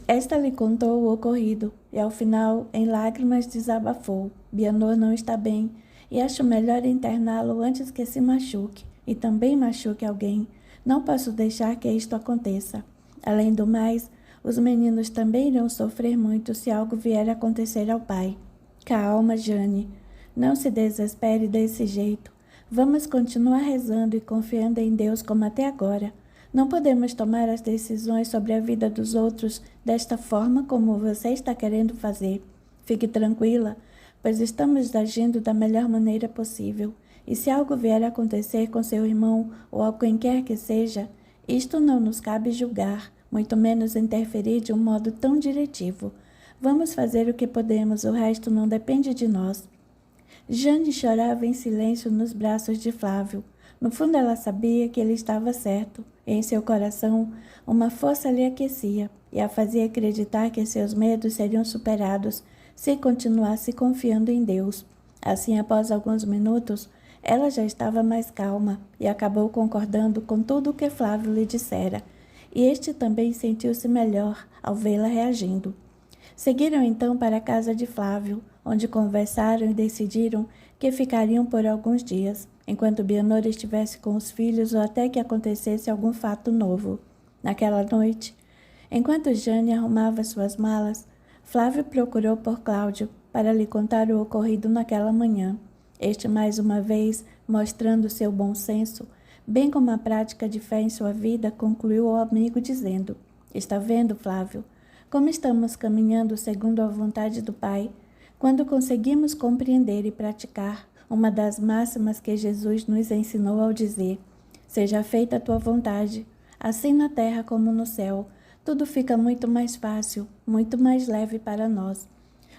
Esta lhe contou o ocorrido e, ao final, em lágrimas, desabafou. Bianor não está bem e acho melhor interná-lo antes que se machuque e também machuque alguém. Não posso deixar que isto aconteça. Além do mais, os meninos também irão sofrer muito se algo vier a acontecer ao pai. Calma, Jane. Não se desespere desse jeito. Vamos continuar rezando e confiando em Deus como até agora. Não podemos tomar as decisões sobre a vida dos outros desta forma como você está querendo fazer. Fique tranquila, pois estamos agindo da melhor maneira possível. E se algo vier a acontecer com seu irmão ou a quem quer que seja, isto não nos cabe julgar, muito menos interferir de um modo tão diretivo. Vamos fazer o que podemos, o resto não depende de nós. Jane chorava em silêncio nos braços de Flávio. No fundo ela sabia que ele estava certo, e em seu coração uma força lhe aquecia e a fazia acreditar que seus medos seriam superados se continuasse confiando em Deus. Assim, após alguns minutos, ela já estava mais calma e acabou concordando com tudo o que Flávio lhe dissera, e este também sentiu-se melhor ao vê-la reagindo. Seguiram então para a casa de Flávio, onde conversaram e decidiram que ficariam por alguns dias, enquanto Bianor estivesse com os filhos ou até que acontecesse algum fato novo. Naquela noite, enquanto Jane arrumava suas malas, Flávio procurou por Cláudio para lhe contar o ocorrido naquela manhã. Este, mais uma vez, mostrando seu bom senso, bem como a prática de fé em sua vida, concluiu ao amigo dizendo: Está vendo, Flávio, como estamos caminhando segundo a vontade do Pai, quando conseguimos compreender e praticar uma das máximas que Jesus nos ensinou ao dizer: Seja feita a tua vontade, assim na terra como no céu, tudo fica muito mais fácil, muito mais leve para nós.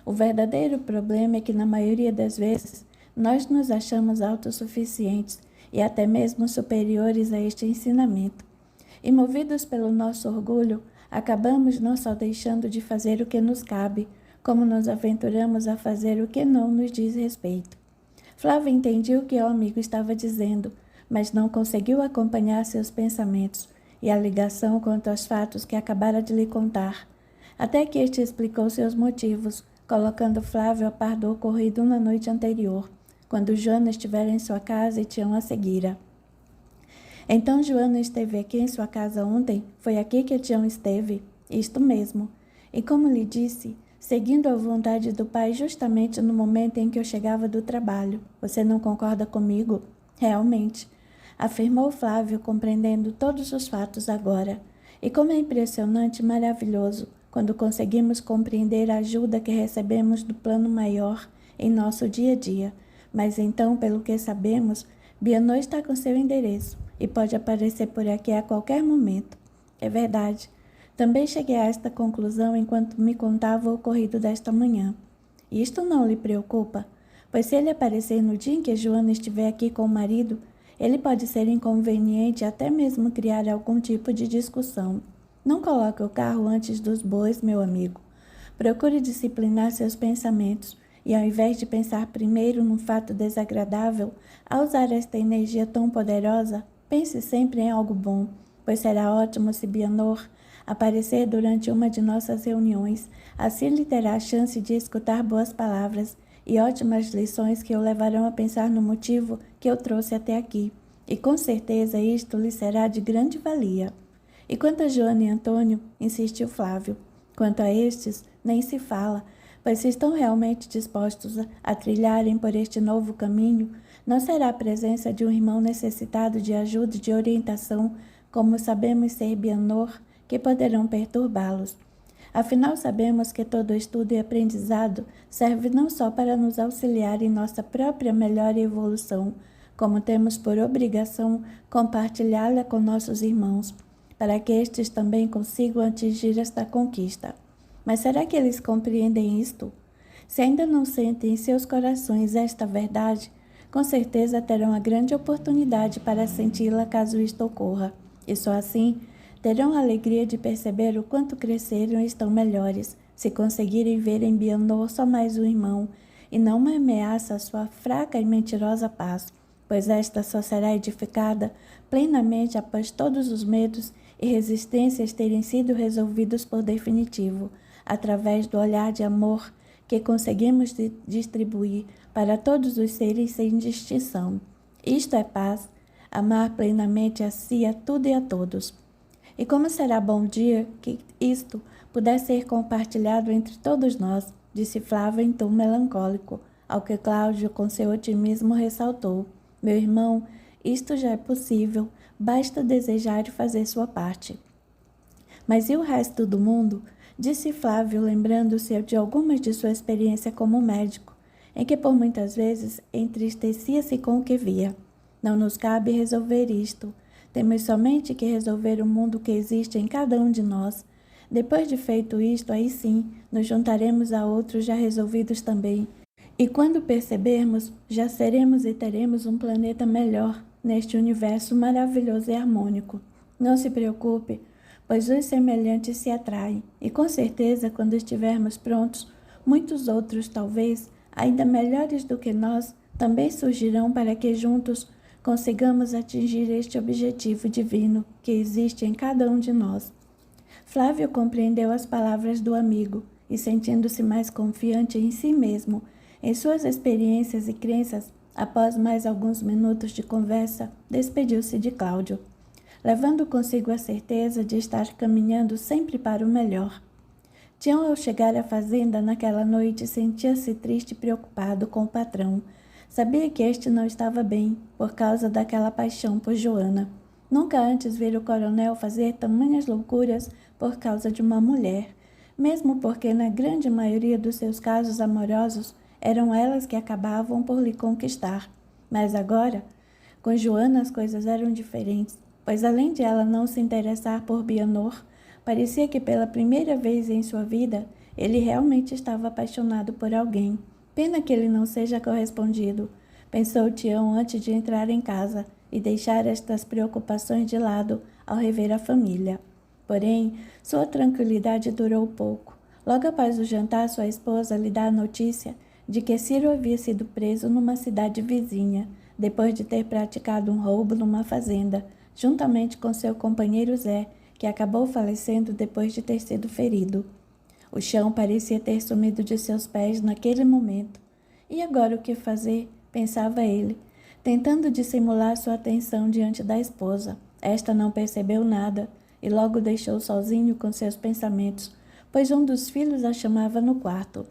O verdadeiro problema é que, na maioria das vezes, nós nos achamos autossuficientes e até mesmo superiores a este ensinamento. E movidos pelo nosso orgulho, acabamos não só deixando de fazer o que nos cabe, como nos aventuramos a fazer o que não nos diz respeito. Flávio entendia o que o amigo estava dizendo, mas não conseguiu acompanhar seus pensamentos e a ligação quanto aos fatos que acabara de lhe contar, até que este explicou seus motivos, colocando Flávio a par do ocorrido na noite anterior, quando Joana estivera em sua casa e Tião a seguira. Então Joana esteve aqui em sua casa ontem? Foi aqui que Tião esteve? Isto mesmo. E como lhe disse, seguindo a vontade do Pai justamente no momento em que eu chegava do trabalho. Você não concorda comigo? Realmente, afirmou Flávio, compreendendo todos os fatos agora. E como é impressionante e maravilhoso quando conseguimos compreender a ajuda que recebemos do plano maior em nosso dia a dia. Mas então, pelo que sabemos, Bianô está com seu endereço e pode aparecer por aqui a qualquer momento. É verdade. Também cheguei a esta conclusão enquanto me contava o ocorrido desta manhã. E isto não lhe preocupa? Pois se ele aparecer no dia em que Joana estiver aqui com o marido, ele pode ser inconveniente e até mesmo criar algum tipo de discussão. Não coloque o carro antes dos bois, meu amigo. Procure disciplinar seus pensamentos e, ao invés de pensar primeiro num fato desagradável, ao usar esta energia tão poderosa, pense sempre em algo bom, pois será ótimo se Bianor aparecer durante uma de nossas reuniões. Assim lhe terá a chance de escutar boas palavras e ótimas lições que o levarão a pensar no motivo que eu trouxe até aqui. E com certeza isto lhe será de grande valia. E quanto a Joana e Antônio, insistiu Flávio, quanto a estes, nem se fala, pois se estão realmente dispostos a trilharem por este novo caminho, não será a presença de um irmão necessitado de ajuda e de orientação, como sabemos ser Bianor, que poderão perturbá-los. Afinal, sabemos que todo estudo e aprendizado serve não só para nos auxiliar em nossa própria melhor evolução, como temos por obrigação compartilhá-la com nossos irmãos, para que estes também consigam atingir esta conquista. Mas será que eles compreendem isto? Se ainda não sentem em seus corações esta verdade, com certeza terão a grande oportunidade para senti-la caso isto ocorra. E só assim terão a alegria de perceber o quanto cresceram e estão melhores, se conseguirem ver em Bianor só mais um irmão, e não uma ameaça à sua fraca e mentirosa paz, pois esta só será edificada plenamente após todos os medos e resistências terem sido resolvidos por definitivo, através do olhar de amor que conseguimos distribuir para todos os seres sem distinção. Isto é paz, amar plenamente a si, a tudo e a todos. E como será bom dia que isto puder ser compartilhado entre todos nós, disse Flávio em tom melancólico, ao que Cláudio, com seu otimismo, ressaltou. Meu irmão, isto já é possível, basta desejar e fazer sua parte. Mas e o resto do mundo? Disse Flávio, lembrando-se de algumas de sua experiência como médico, em que por muitas vezes entristecia-se com o que via. Não nos cabe resolver isto. Temos somente que resolver o mundo que existe em cada um de nós. Depois de feito isto, aí sim, nos juntaremos a outros já resolvidos também. E quando percebermos, já seremos e teremos um planeta melhor neste universo maravilhoso e harmônico. Não se preocupe, pois os semelhantes se atraem, e com certeza, quando estivermos prontos, muitos outros, talvez, ainda melhores do que nós, também surgirão para que juntos consigamos atingir este objetivo divino que existe em cada um de nós. Flávio compreendeu as palavras do amigo e, sentindo-se mais confiante em si mesmo, em suas experiências e crenças, após mais alguns minutos de conversa, despediu-se de Cláudio, levando consigo a certeza de estar caminhando sempre para o melhor. Tião, ao chegar à fazenda naquela noite, sentia-se triste e preocupado com o patrão. Sabia que este não estava bem, por causa daquela paixão por Joana. Nunca antes vira o coronel fazer tamanhas loucuras por causa de uma mulher, mesmo porque na grande maioria dos seus casos amorosos eram elas que acabavam por lhe conquistar. Mas agora, com Joana as coisas eram diferentes, pois além de ela não se interessar por Bianor, parecia que pela primeira vez em sua vida ele realmente estava apaixonado por alguém. Pena que ele não seja correspondido, pensou Tião antes de entrar em casa e deixar estas preocupações de lado ao rever a família. Porém, sua tranquilidade durou pouco. Logo após o jantar, sua esposa lhe dá a notícia de que Ciro havia sido preso numa cidade vizinha, depois de ter praticado um roubo numa fazenda, juntamente com seu companheiro Zé, que acabou falecendo depois de ter sido ferido. O chão parecia ter sumido de seus pés naquele momento. E agora o que fazer? Pensava ele, tentando dissimular sua atenção diante da esposa. Esta não percebeu nada e logo deixou sozinho com seus pensamentos, pois um dos filhos a chamava no quarto.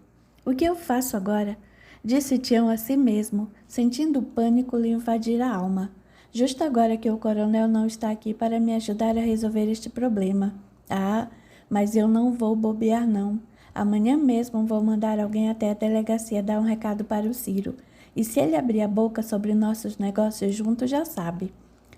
O que eu faço agora? Disse Tião a si mesmo, sentindo o pânico lhe invadir a alma. Justo agora que o coronel não está aqui para me ajudar a resolver este problema. Ah, mas eu não vou bobear não. Amanhã mesmo vou mandar alguém até a delegacia dar um recado para o Ciro. E se ele abrir a boca sobre nossos negócios juntos, já sabe.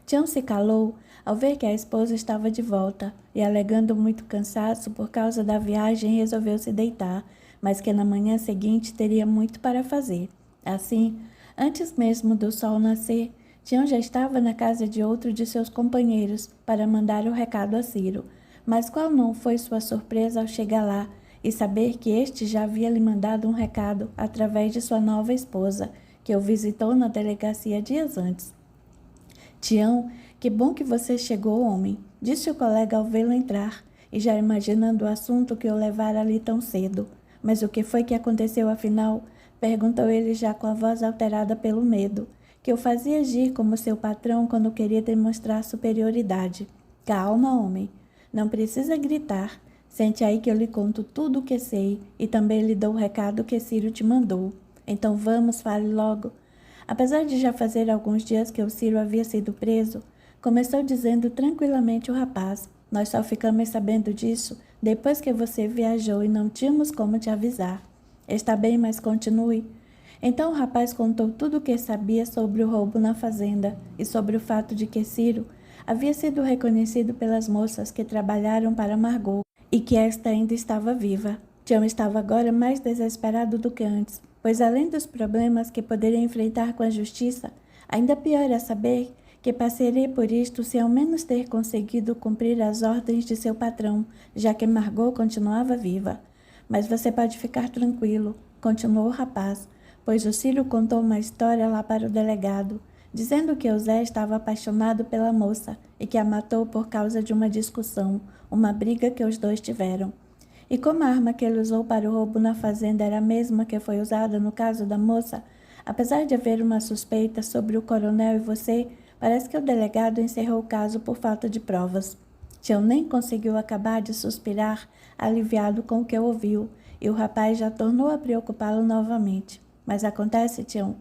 Tião se calou ao ver que a esposa estava de volta e, alegando muito cansaço por causa da viagem, resolveu se deitar, mas que na manhã seguinte teria muito para fazer. Assim, antes mesmo do sol nascer, Tião já estava na casa de outro de seus companheiros para mandar o recado a Ciro. Mas qual não foi sua surpresa ao chegar lá e saber que este já havia lhe mandado um recado através de sua nova esposa, que o visitou na delegacia dias antes. Tião, que bom que você chegou, homem, disse o colega ao vê-lo entrar, e já imaginando o assunto que o levara ali tão cedo. Mas o que foi que aconteceu afinal? Perguntou ele já com a voz alterada pelo medo, que o fazia agir como seu patrão quando queria demonstrar superioridade. Calma, homem, não precisa gritar. Sente aí que eu lhe conto tudo o que sei e também lhe dou o recado que Ciro te mandou. Então vamos, fale logo. Apesar de já fazer alguns dias que o Ciro havia sido preso, começou dizendo tranquilamente o rapaz: nós só ficamos sabendo disso depois que você viajou e não tínhamos como te avisar. Está bem, mas continue. Então o rapaz contou tudo o que sabia sobre o roubo na fazenda e sobre o fato de que Ciro havia sido reconhecido pelas moças que trabalharam para Margot e que esta ainda estava viva. Tião estava agora mais desesperado do que antes, pois além dos problemas que poderia enfrentar com a justiça, ainda pior é saber que passaria por isto se ao menos ter conseguido cumprir as ordens de seu patrão, já que Margot continuava viva. Mas você pode ficar tranquilo, continuou o rapaz, pois o Ciro contou uma história lá para o delegado, dizendo que o Zé estava apaixonado pela moça e que a matou por causa de uma discussão, uma briga que os dois tiveram. E como a arma que ele usou para o roubo na fazenda era a mesma que foi usada no caso da moça, apesar de haver uma suspeita sobre o coronel e você, parece que o delegado encerrou o caso por falta de provas. Tião nem conseguiu acabar de suspirar, aliviado com o que ouviu, e o rapaz já tornou a preocupá-lo novamente. Mas acontece, Tião,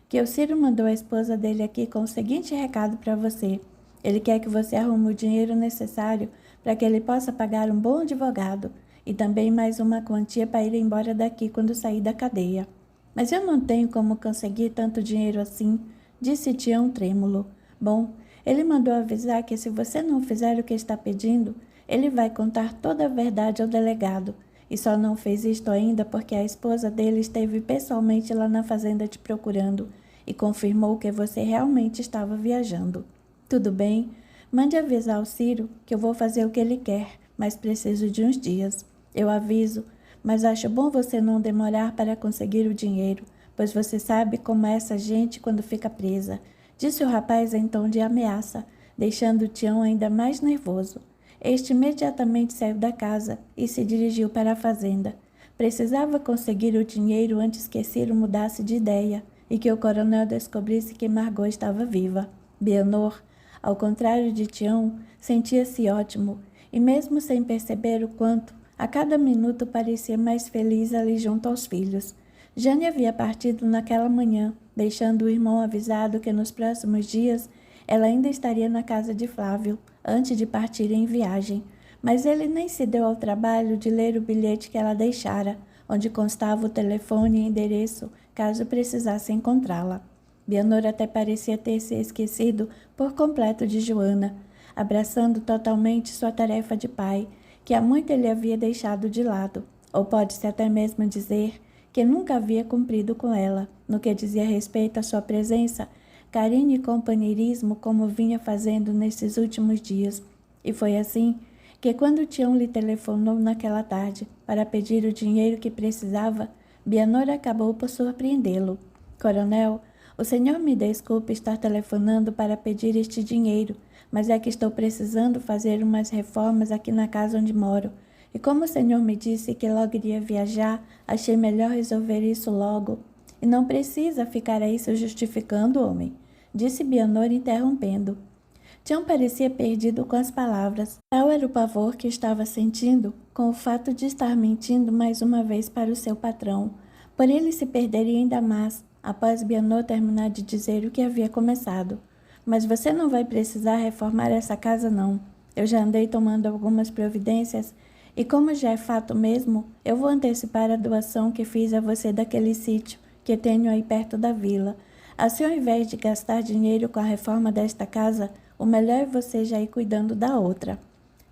que o Ciro mandou a esposa dele aqui com o seguinte recado para você. Ele quer que você arrume o dinheiro necessário para que ele possa pagar um bom advogado e também mais uma quantia para ir embora daqui quando sair da cadeia. Mas eu não tenho como conseguir tanto dinheiro assim, disse Tião trêmulo. Bom, ele mandou avisar que se você não fizer o que está pedindo, ele vai contar toda a verdade ao delegado. E só não fez isto ainda porque a esposa dele esteve pessoalmente lá na fazenda te procurando e confirmou que você realmente estava viajando. Tudo bem, mande avisar ao Ciro que eu vou fazer o que ele quer, mas preciso de uns dias. Eu aviso, mas acho bom você não demorar para conseguir o dinheiro, pois você sabe como é essa gente quando fica presa, disse o rapaz em tom de ameaça, deixando Tião ainda mais nervoso. Este imediatamente saiu da casa e se dirigiu para a fazenda. Precisava conseguir o dinheiro antes que Ciro mudasse de ideia e que o coronel descobrisse que Margot estava viva. Bianor, ao contrário de Tião, sentia-se ótimo e, mesmo sem perceber o quanto, a cada minuto parecia mais feliz ali junto aos filhos. Jane havia partido naquela manhã, deixando o irmão avisado que nos próximos dias ela ainda estaria na casa de Flávio, antes de partir em viagem, mas ele nem se deu ao trabalho de ler o bilhete que ela deixara, onde constava o telefone e endereço, caso precisasse encontrá-la. Bianor até parecia ter se esquecido por completo de Joana, abraçando totalmente sua tarefa de pai, que há muito ele havia deixado de lado, ou pode-se até mesmo dizer que nunca havia cumprido com ela, no que dizia respeito à sua presença, carinho e companheirismo como vinha fazendo nesses últimos dias. E foi assim que quando Tião lhe telefonou naquela tarde para pedir o dinheiro que precisava, Bianor acabou por surpreendê-lo. Coronel, o senhor me desculpe estar telefonando para pedir este dinheiro, mas é que estou precisando fazer umas reformas aqui na casa onde moro. E como o senhor me disse que logo iria viajar, achei melhor resolver isso logo. E não precisa ficar aí se justificando, homem, disse Bianor interrompendo. Tião parecia perdido com as palavras. Tal era o pavor que estava sentindo com o fato de estar mentindo mais uma vez para o seu patrão. Porém, ele se perderia ainda mais após Bianor terminar de dizer o que havia começado. Mas você não vai precisar reformar essa casa, não. Eu já andei tomando algumas providências e, como já é fato mesmo, eu vou antecipar a doação que fiz a você daquele sítio que tenho aí perto da vila. Assim, ao invés de gastar dinheiro com a reforma desta casa, o melhor é você já ir cuidando da outra.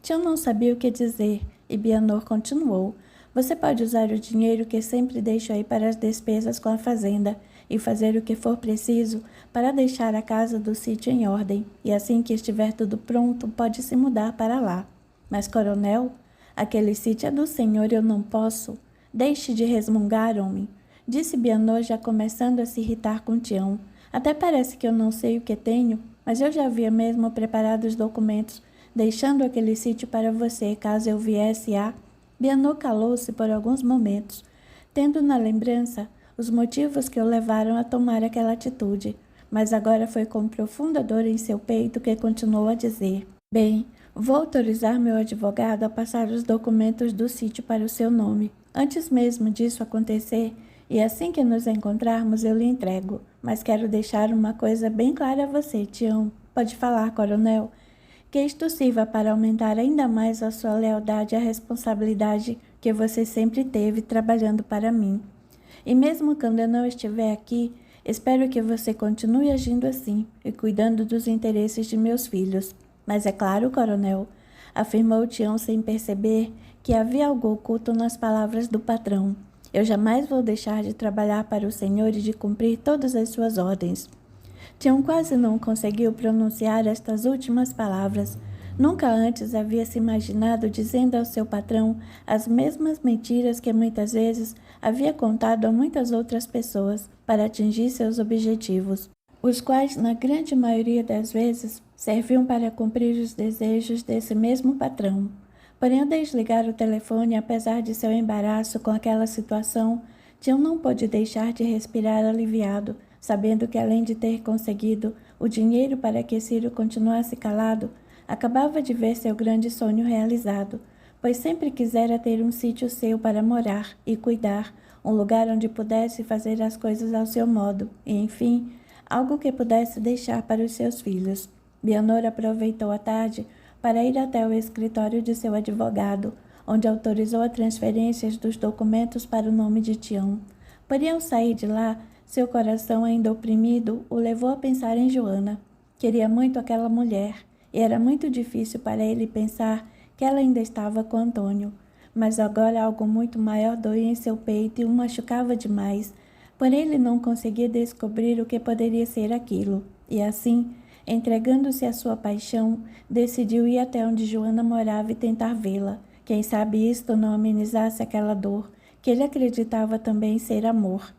Tião não sabia o que dizer e Bianor continuou. Você pode usar o dinheiro que sempre deixo aí para as despesas com a fazenda e fazer o que for preciso para deixar a casa do sítio em ordem, e assim que estiver tudo pronto, pode se mudar para lá. Mas, coronel, aquele sítio é do senhor e eu não posso. Deixe de resmungar, homem, disse Bianor, já começando a se irritar com Tião. Até parece que eu não sei o que tenho, mas eu já havia mesmo preparado os documentos, deixando aquele sítio para você, caso eu viesse a... Bianor calou-se por alguns momentos, tendo na lembrança os motivos que o levaram a tomar aquela atitude, mas agora foi com profunda dor em seu peito que continuou a dizer: Bem, vou autorizar meu advogado a passar os documentos do sítio para o seu nome. Antes mesmo disso acontecer, e assim que nos encontrarmos eu lhe entrego. Mas quero deixar uma coisa bem clara a você, Tião. Pode falar, coronel. Que isto sirva para aumentar ainda mais a sua lealdade e a responsabilidade que você sempre teve trabalhando para mim. E mesmo quando eu não estiver aqui, espero que você continue agindo assim e cuidando dos interesses de meus filhos. Mas é claro, coronel, afirmou Tião sem perceber que havia algo oculto nas palavras do patrão. Eu jamais vou deixar de trabalhar para o senhor e de cumprir todas as suas ordens. Tião quase não conseguiu pronunciar estas últimas palavras. Nunca antes havia se imaginado dizendo ao seu patrão as mesmas mentiras que muitas vezes havia contado a muitas outras pessoas para atingir seus objetivos, os quais, na grande maioria das vezes, serviam para cumprir os desejos desse mesmo patrão. Porém, ao desligar o telefone, apesar de seu embaraço com aquela situação, Tião não pôde deixar de respirar aliviado, sabendo que, além de ter conseguido o dinheiro para que Ciro continuasse calado, acabava de ver seu grande sonho realizado, pois sempre quisera ter um sítio seu para morar e cuidar, um lugar onde pudesse fazer as coisas ao seu modo e, enfim, algo que pudesse deixar para os seus filhos. Bianor aproveitou a tarde para ir até o escritório de seu advogado, onde autorizou a transferência dos documentos para o nome de Tião. Porém, ao sair de lá, seu coração ainda oprimido o levou a pensar em Joana. Queria muito aquela mulher, e era muito difícil para ele pensar que ela ainda estava com Antônio. Mas agora algo muito maior doía em seu peito e o machucava demais. Porém, ele não conseguia descobrir o que poderia ser aquilo. E assim, entregando-se à sua paixão, decidiu ir até onde Joana morava e tentar vê-la. Quem sabe isto não amenizasse aquela dor, que ele acreditava também ser amor.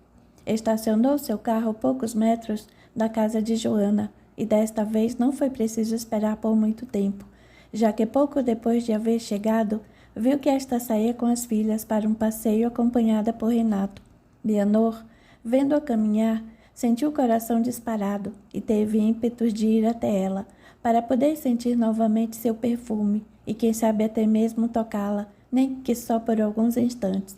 Estacionou seu carro a poucos metros da casa de Joana, e desta vez não foi preciso esperar por muito tempo, já que pouco depois de haver chegado, viu que esta saía com as filhas para um passeio acompanhada por Renato. Bianor, vendo-a caminhar, sentiu o coração disparado e teve ímpetos de ir até ela, para poder sentir novamente seu perfume e quem sabe até mesmo tocá-la, nem que só por alguns instantes.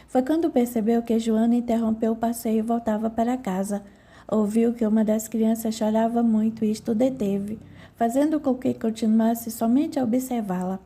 Foi quando percebeu que Joana interrompeu o passeio e voltava para casa. Ouviu que uma das crianças chorava muito e isto deteve, fazendo com que continuasse somente a observá-la.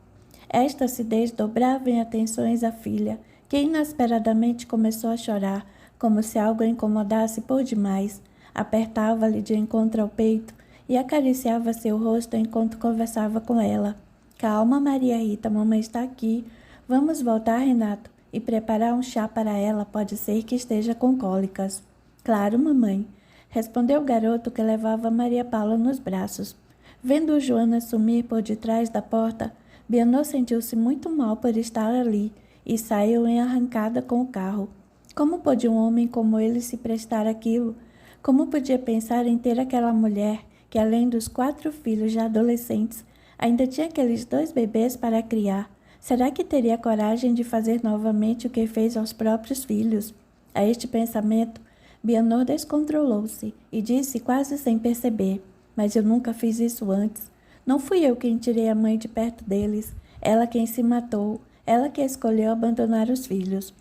Esta se desdobrava em atenções à filha, que inesperadamente começou a chorar, como se algo a incomodasse por demais. Apertava-lhe de encontro ao peito e acariciava seu rosto enquanto conversava com ela. Calma, Maria Rita, mamãe está aqui. Vamos voltar, Renato, e preparar um chá para ela, pode ser que esteja com cólicas. Claro, mamãe, respondeu o garoto que levava Maria Paula nos braços. Vendo Joana sumir por detrás da porta, Bianor sentiu-se muito mal por estar ali e saiu em arrancada com o carro. Como pôde um homem como ele se prestar àquilo? Como podia pensar em ter aquela mulher que, além dos 4 filhos já adolescentes, ainda tinha aqueles 2 bebês para criar? Será que teria coragem de fazer novamente o que fez aos próprios filhos? A este pensamento, Bianor descontrolou-se e disse quase sem perceber: Mas eu nunca fiz isso antes. Não fui eu quem tirei a mãe de perto deles. Ela quem se matou. Ela que escolheu abandonar os filhos.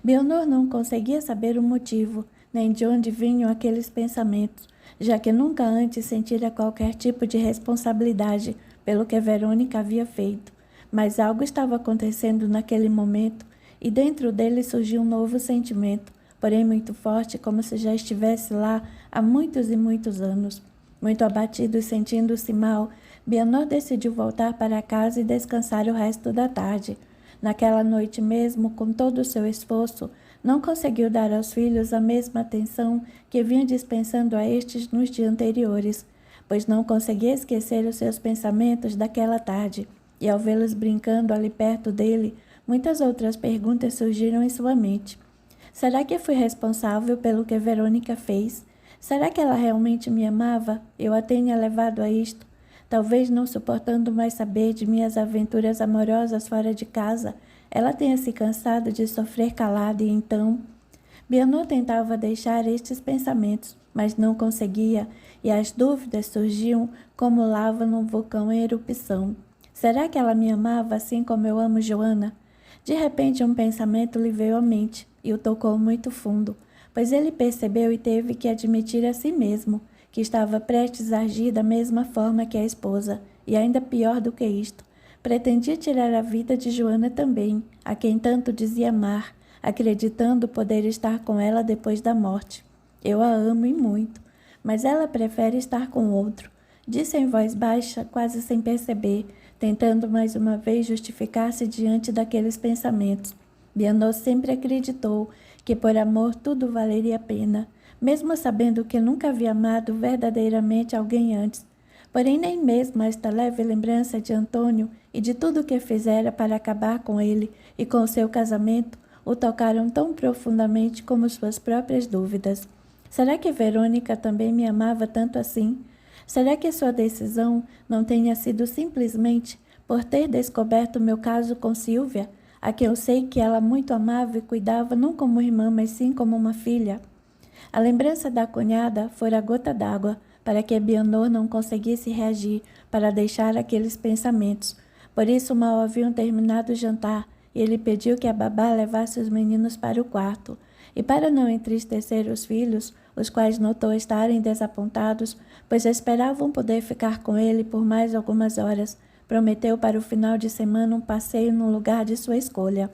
Bianor não conseguia saber o motivo, nem de onde vinham aqueles pensamentos, já que nunca antes sentira qualquer tipo de responsabilidade pelo que Verônica havia feito. Mas algo estava acontecendo naquele momento e dentro dele surgiu um novo sentimento, porém muito forte, como se já estivesse lá há muitos e muitos anos. Muito abatido e sentindo-se mal, Bianor decidiu voltar para casa e descansar o resto da tarde. Naquela noite mesmo, com todo o seu esforço, não conseguiu dar aos filhos a mesma atenção que vinha dispensando a estes nos dias anteriores, pois não conseguia esquecer os seus pensamentos daquela tarde, e ao vê-los brincando ali perto dele, muitas outras perguntas surgiram em sua mente. Será que fui responsável pelo que Verônica fez? Será que ela realmente me amava? Eu a tenha levado a isto? Talvez não suportando mais saber de minhas aventuras amorosas fora de casa, ela tenha se cansado de sofrer calada e então... Bianor tentava deixar estes pensamentos, mas não conseguia, e as dúvidas surgiam como lava num vulcão em erupção. Será que ela me amava assim como eu amo Joana? De repente um pensamento lhe veio à mente e o tocou muito fundo, pois ele percebeu e teve que admitir a si mesmo que estava prestes a agir da mesma forma que a esposa, e ainda pior do que isto, pretendia tirar a vida de Joana também, a quem tanto dizia amar, acreditando poder estar com ela depois da morte. Eu a amo e muito, mas ela prefere estar com outro, disse em voz baixa, quase sem perceber, tentando mais uma vez justificar-se diante daqueles pensamentos. Bianor sempre acreditou que por amor tudo valeria a pena, mesmo sabendo que nunca havia amado verdadeiramente alguém antes. Porém, nem mesmo esta leve lembrança de Antônio e de tudo o que fizera para acabar com ele e com o seu casamento o tocaram tão profundamente como suas próprias dúvidas. Será que Verônica também me amava tanto assim? Será que sua decisão não tenha sido simplesmente por ter descoberto meu caso com Silvia, a quem eu sei que ela muito amava e cuidava não como irmã, mas sim como uma filha? A lembrança da cunhada fora a gota d'água para que Bianor não conseguisse reagir para deixar aqueles pensamentos. Por isso, mal haviam terminado o jantar, e ele pediu que a babá levasse os meninos para o quarto. E para não entristecer os filhos, os quais notou estarem desapontados, pois esperavam poder ficar com ele por mais algumas horas, prometeu para o final de semana um passeio no lugar de sua escolha.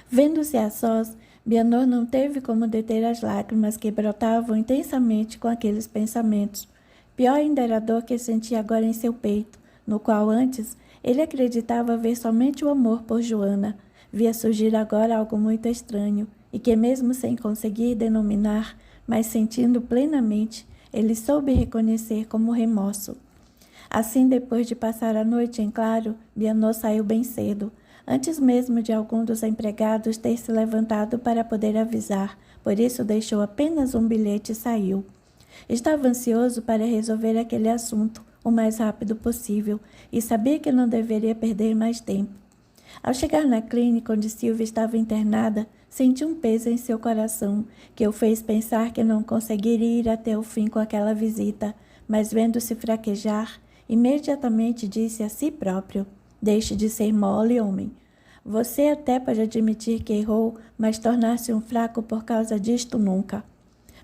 Vendo-se a sós, Bianor não teve como deter as lágrimas que brotavam intensamente com aqueles pensamentos. Pior ainda era a dor que sentia agora em seu peito, no qual antes ele acreditava ver somente o amor por Joana. Via surgir agora algo muito estranho, e que mesmo sem conseguir denominar, mas sentindo plenamente, ele soube reconhecer como remorso. Assim, depois de passar a noite em claro, Bianor saiu bem cedo, antes mesmo de algum dos empregados ter se levantado para poder avisar, por isso deixou apenas um bilhete e saiu. Estava ansioso para resolver aquele assunto o mais rápido possível e sabia que não deveria perder mais tempo. Ao chegar na clínica onde Silvia estava internada, senti um peso em seu coração que o fez pensar que não conseguiria ir até o fim com aquela visita, mas vendo-se fraquejar, imediatamente disse a si próprio: deixe de ser mole, homem. Você até pode admitir que errou, mas tornar-se um fraco por causa disto nunca.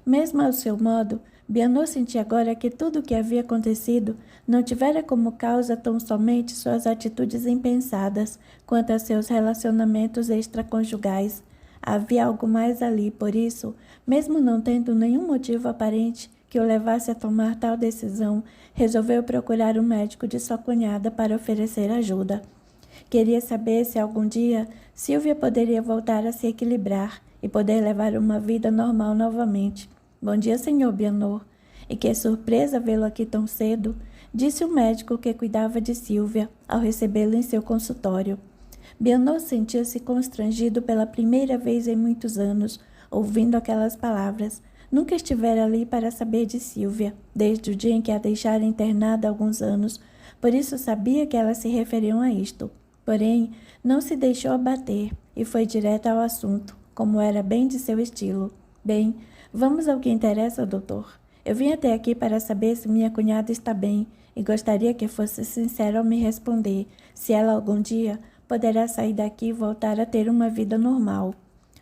Mesmo ao seu modo, Bianor sentia agora que tudo o que havia acontecido não tivera como causa tão somente suas atitudes impensadas quanto a seus relacionamentos extraconjugais. Havia algo mais ali, por isso, mesmo não tendo nenhum motivo aparente que o levasse a tomar tal decisão, resolveu procurar um médico de sua cunhada para oferecer ajuda. Queria saber se algum dia Silvia poderia voltar a se equilibrar e poder levar uma vida normal novamente. Bom dia, senhor Bianor. E que surpresa vê-lo aqui tão cedo, disse o médico que cuidava de Silvia ao recebê-lo em seu consultório. Bianor sentia-se constrangido pela primeira vez em muitos anos, ouvindo aquelas palavras. Nunca estivera ali para saber de Silvia, desde o dia em que a deixara internada há alguns anos, por isso sabia que elas se referiam a isto. Porém, não se deixou abater e foi direto ao assunto, como era bem de seu estilo. Bem, vamos ao que interessa, doutor. Eu vim até aqui para saber se minha cunhada está bem e gostaria que fosse sincero ao me responder se ela algum dia poderá sair daqui e voltar a ter uma vida normal.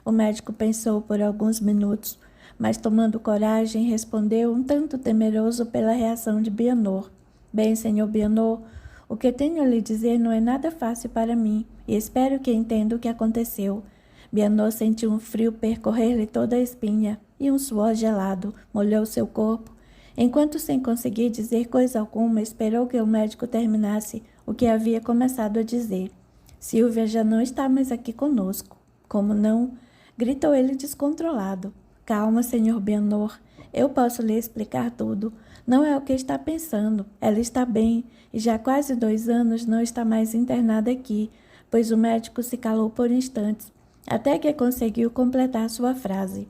O médico pensou por alguns minutos. mas tomando coragem, respondeu, um tanto temeroso pela reação de Bianor. Bem, senhor Bianor, o que tenho a lhe dizer não é nada fácil para mim, e espero que entenda o que aconteceu. Bianor sentiu um frio percorrer-lhe toda a espinha, e um suor gelado molhou seu corpo, enquanto, sem conseguir dizer coisa alguma, esperou que o médico terminasse o que havia começado a dizer. Silvia já não está mais aqui conosco. Como não? Gritou ele descontrolado. Calma, senhor Bianor. Eu posso lhe explicar tudo. Não é o que está pensando. Ela está bem e já há quase 2 anos não está mais internada aqui, pois o médico se calou por instantes, até que conseguiu completar sua frase.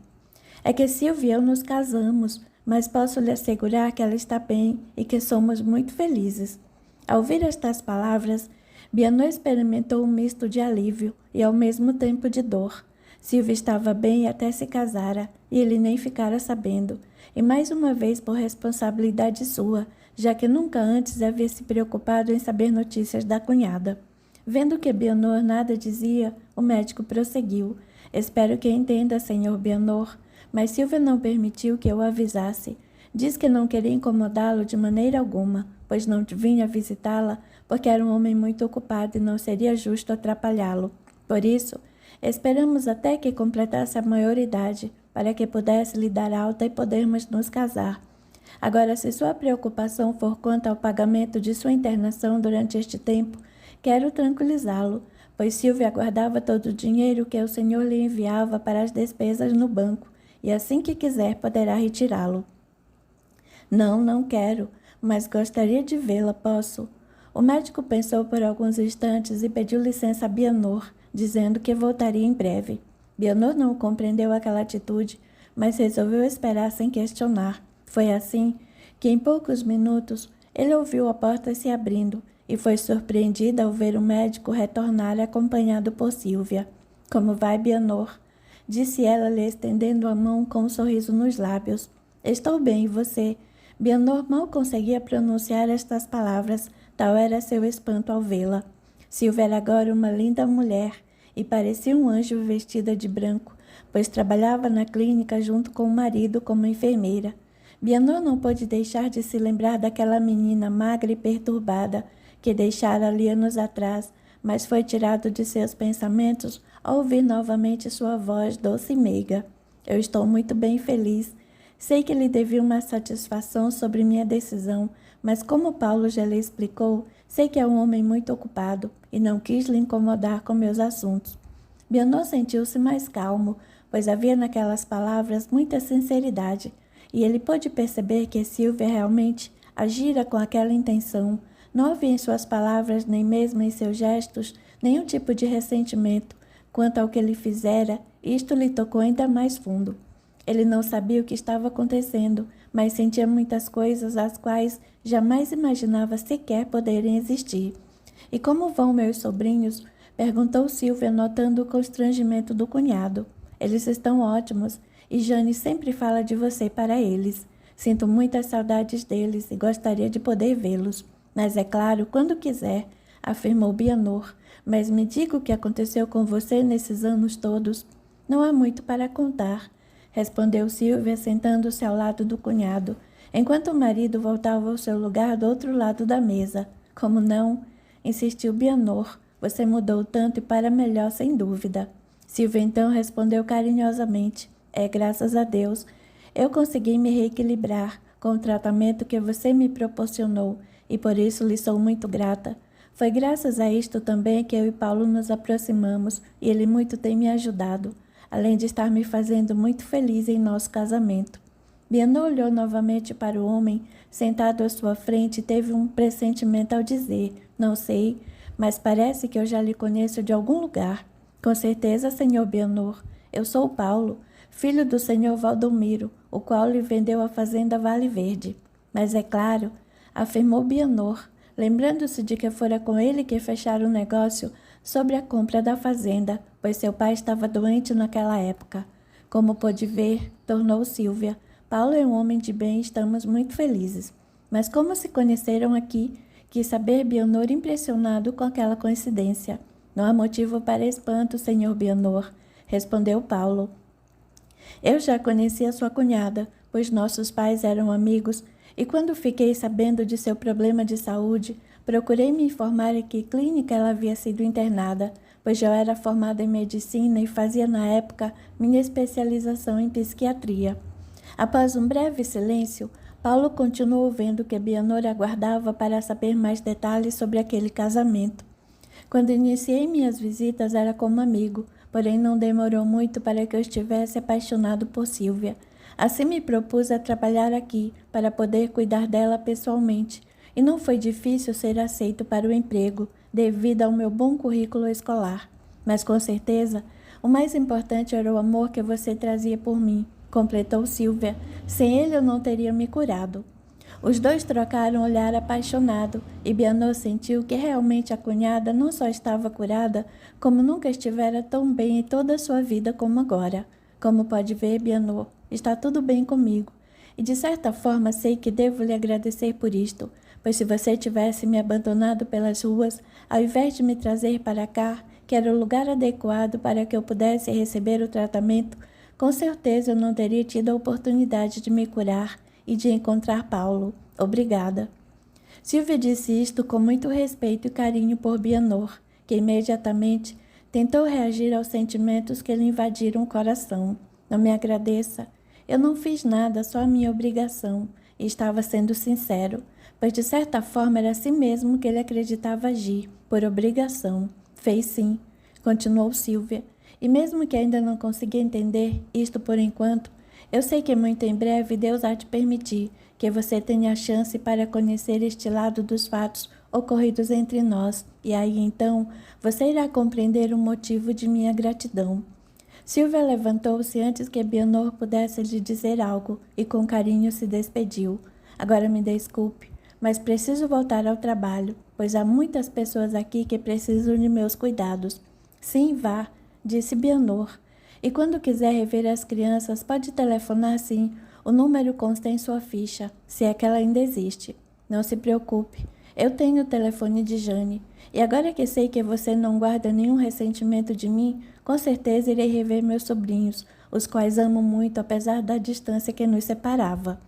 É que Silvia e eu nos casamos, mas posso lhe assegurar que ela está bem e que somos muito felizes. Ao ouvir estas palavras, Bianor experimentou um misto de alívio e ao mesmo tempo de dor. Silvia estava bem e até se casara, e ele nem ficara sabendo, e mais uma vez por responsabilidade sua, já que nunca antes havia se preocupado em saber notícias da cunhada. Vendo que Bianor nada dizia, o médico prosseguiu. Espero que entenda, senhor Bianor, mas Silvia não permitiu que eu avisasse. Diz que não queria incomodá-lo de maneira alguma, pois não vinha visitá-la, porque era um homem muito ocupado e não seria justo atrapalhá-lo. Por isso, esperamos até que completasse a maioridade, para que pudesse lhe dar alta e podermos nos casar. Agora, se sua preocupação for quanto ao pagamento de sua internação durante este tempo, quero tranquilizá-lo, pois Silvia aguardava todo o dinheiro que o senhor lhe enviava para as despesas no banco, e assim que quiser poderá retirá-lo. Não, não quero, mas gostaria de vê-la, posso? O médico pensou por alguns instantes e pediu licença a Bianor, dizendo que voltaria em breve. Bianor não compreendeu aquela atitude, mas resolveu esperar sem questionar. Foi assim que, em poucos minutos, ele ouviu a porta se abrindo e foi surpreendida ao ver o médico retornar acompanhado por Silvia. Como vai, Bianor? Disse ela, lhe estendendo a mão com um sorriso nos lábios. Estou bem, e você? Bianor mal conseguia pronunciar estas palavras, tal era seu espanto ao vê-la. Silvia era agora uma linda mulher e parecia um anjo vestida de branco, pois trabalhava na clínica junto com o marido como enfermeira. Bianor não pôde deixar de se lembrar daquela menina magra e perturbada que deixara ali anos atrás, mas foi tirado de seus pensamentos ao ouvir novamente sua voz doce e meiga. Eu estou muito bem feliz. Sei que lhe devia uma satisfação sobre minha decisão, mas como Paulo já lhe explicou, sei que é um homem muito ocupado e não quis lhe incomodar com meus assuntos. Bianor sentiu-se mais calmo, pois havia naquelas palavras muita sinceridade, e ele pôde perceber que Silvia realmente agira com aquela intenção. Não havia em suas palavras, nem mesmo em seus gestos, nenhum tipo de ressentimento. Quanto ao que ele fizera, isto lhe tocou ainda mais fundo. Ele não sabia o que estava acontecendo, mas sentia muitas coisas as quais jamais imaginava sequer poderem existir. E como vão meus sobrinhos? Perguntou Silvia, notando o constrangimento do cunhado. Eles estão ótimos, e Jane sempre fala de você para eles. Sinto muitas saudades deles e gostaria de poder vê-los. Mas é claro, quando quiser, afirmou Bianor. Mas me diga o que aconteceu com você nesses anos todos. Não há muito para contar, respondeu Silvia, sentando-se ao lado do cunhado, enquanto o marido voltava ao seu lugar do outro lado da mesa. Como não? Insistiu Bianor. Você mudou tanto e para melhor, sem dúvida. Silvia então respondeu carinhosamente. É, graças a Deus. Eu consegui me reequilibrar com o tratamento que você me proporcionou e por isso lhe sou muito grata. Foi graças a isto também que eu e Paulo nos aproximamos e ele muito tem me ajudado, além de estar me fazendo muito feliz em nosso casamento. Bianor olhou novamente para o homem sentado à sua frente e teve um pressentimento ao dizer, não sei, mas parece que eu já lhe conheço de algum lugar. Com certeza, senhor Bianor, eu sou o Paulo, filho do senhor Valdomiro, o qual lhe vendeu a fazenda Vale Verde. Mas é claro, afirmou Bianor, lembrando-se de que fora com ele que fecharam o negócio sobre a compra da fazenda, pois seu pai estava doente naquela época. Como pôde ver, tornou Silvia, Paulo é um homem de bem e estamos muito felizes. Mas como se conheceram aqui? Quis saber Bianor, impressionado com aquela coincidência. Não há motivo para espanto, senhor Bianor, respondeu Paulo. Eu já conhecia sua cunhada, pois nossos pais eram amigos, e quando fiquei sabendo de seu problema de saúde, procurei me informar em que clínica ela havia sido internada, pois já era formada em medicina e fazia na época minha especialização em psiquiatria. Após um breve silêncio, Paulo continuou vendo que Bianor aguardava para saber mais detalhes sobre aquele casamento. Quando iniciei minhas visitas era como amigo, porém não demorou muito para que eu estivesse apaixonado por Silvia. Assim me propus a trabalhar aqui para poder cuidar dela pessoalmente, e não foi difícil ser aceito para o emprego, devido ao meu bom currículo escolar. Mas com certeza, o mais importante era o amor que você trazia por mim, completou Silvia. Sem ele eu não teria me curado. Os dois trocaram um olhar apaixonado e Bianor sentiu que realmente a cunhada não só estava curada, como nunca estivera tão bem em toda a sua vida como agora. Como pode ver, Bianor, está tudo bem comigo. E de certa forma sei que devo lhe agradecer por isto, pois se você tivesse me abandonado pelas ruas, ao invés de me trazer para cá, que era o lugar adequado para que eu pudesse receber o tratamento, com certeza eu não teria tido a oportunidade de me curar e de encontrar Paulo. Obrigada. Silvia disse isto com muito respeito e carinho por Bianor, que imediatamente tentou reagir aos sentimentos que lhe invadiram o coração. Não me agradeça. Eu não fiz nada, só a minha obrigação, e estava sendo sincero, pois de certa forma era assim mesmo que ele acreditava agir, por obrigação. Fez sim, continuou Silvia, e mesmo que ainda não consiga entender isto por enquanto, eu sei que muito em breve Deus há de permitir que você tenha a chance para conhecer este lado dos fatos ocorridos entre nós, e aí então você irá compreender o motivo de minha gratidão. Silvia levantou-se antes que Bianor pudesse lhe dizer algo e com carinho se despediu. Agora me desculpe, mas preciso voltar ao trabalho, pois há muitas pessoas aqui que precisam de meus cuidados. Sim, vá, disse Bianor. E quando quiser rever as crianças, pode telefonar sim. O número consta em sua ficha, se é que ela ainda existe. Não se preocupe, eu tenho o telefone de Jane. E agora que sei que você não guarda nenhum ressentimento de mim, com certeza irei rever meus sobrinhos, os quais amo muito apesar da distância que nos separava.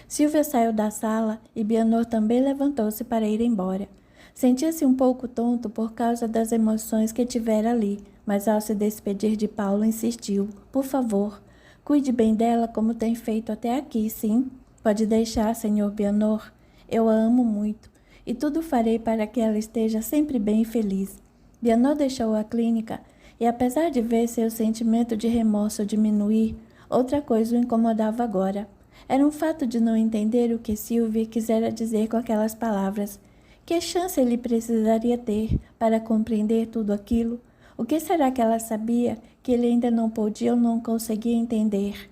Silvia saiu da sala e Bianor também levantou-se para ir embora. Sentia-se um pouco tonto por causa das emoções que tivera ali, mas ao se despedir de Paulo insistiu. Por favor, cuide bem dela como tem feito até aqui, sim? Pode deixar, senhor Bianor. Eu a amo muito, e tudo farei para que ela esteja sempre bem e feliz. Bianor deixou a clínica, e apesar de ver seu sentimento de remorso diminuir, outra coisa o incomodava agora. Era um fato de não entender o que Silvia quisera dizer com aquelas palavras. Que chance ele precisaria ter para compreender tudo aquilo? O que será que ela sabia que ele ainda não podia ou não conseguia entender?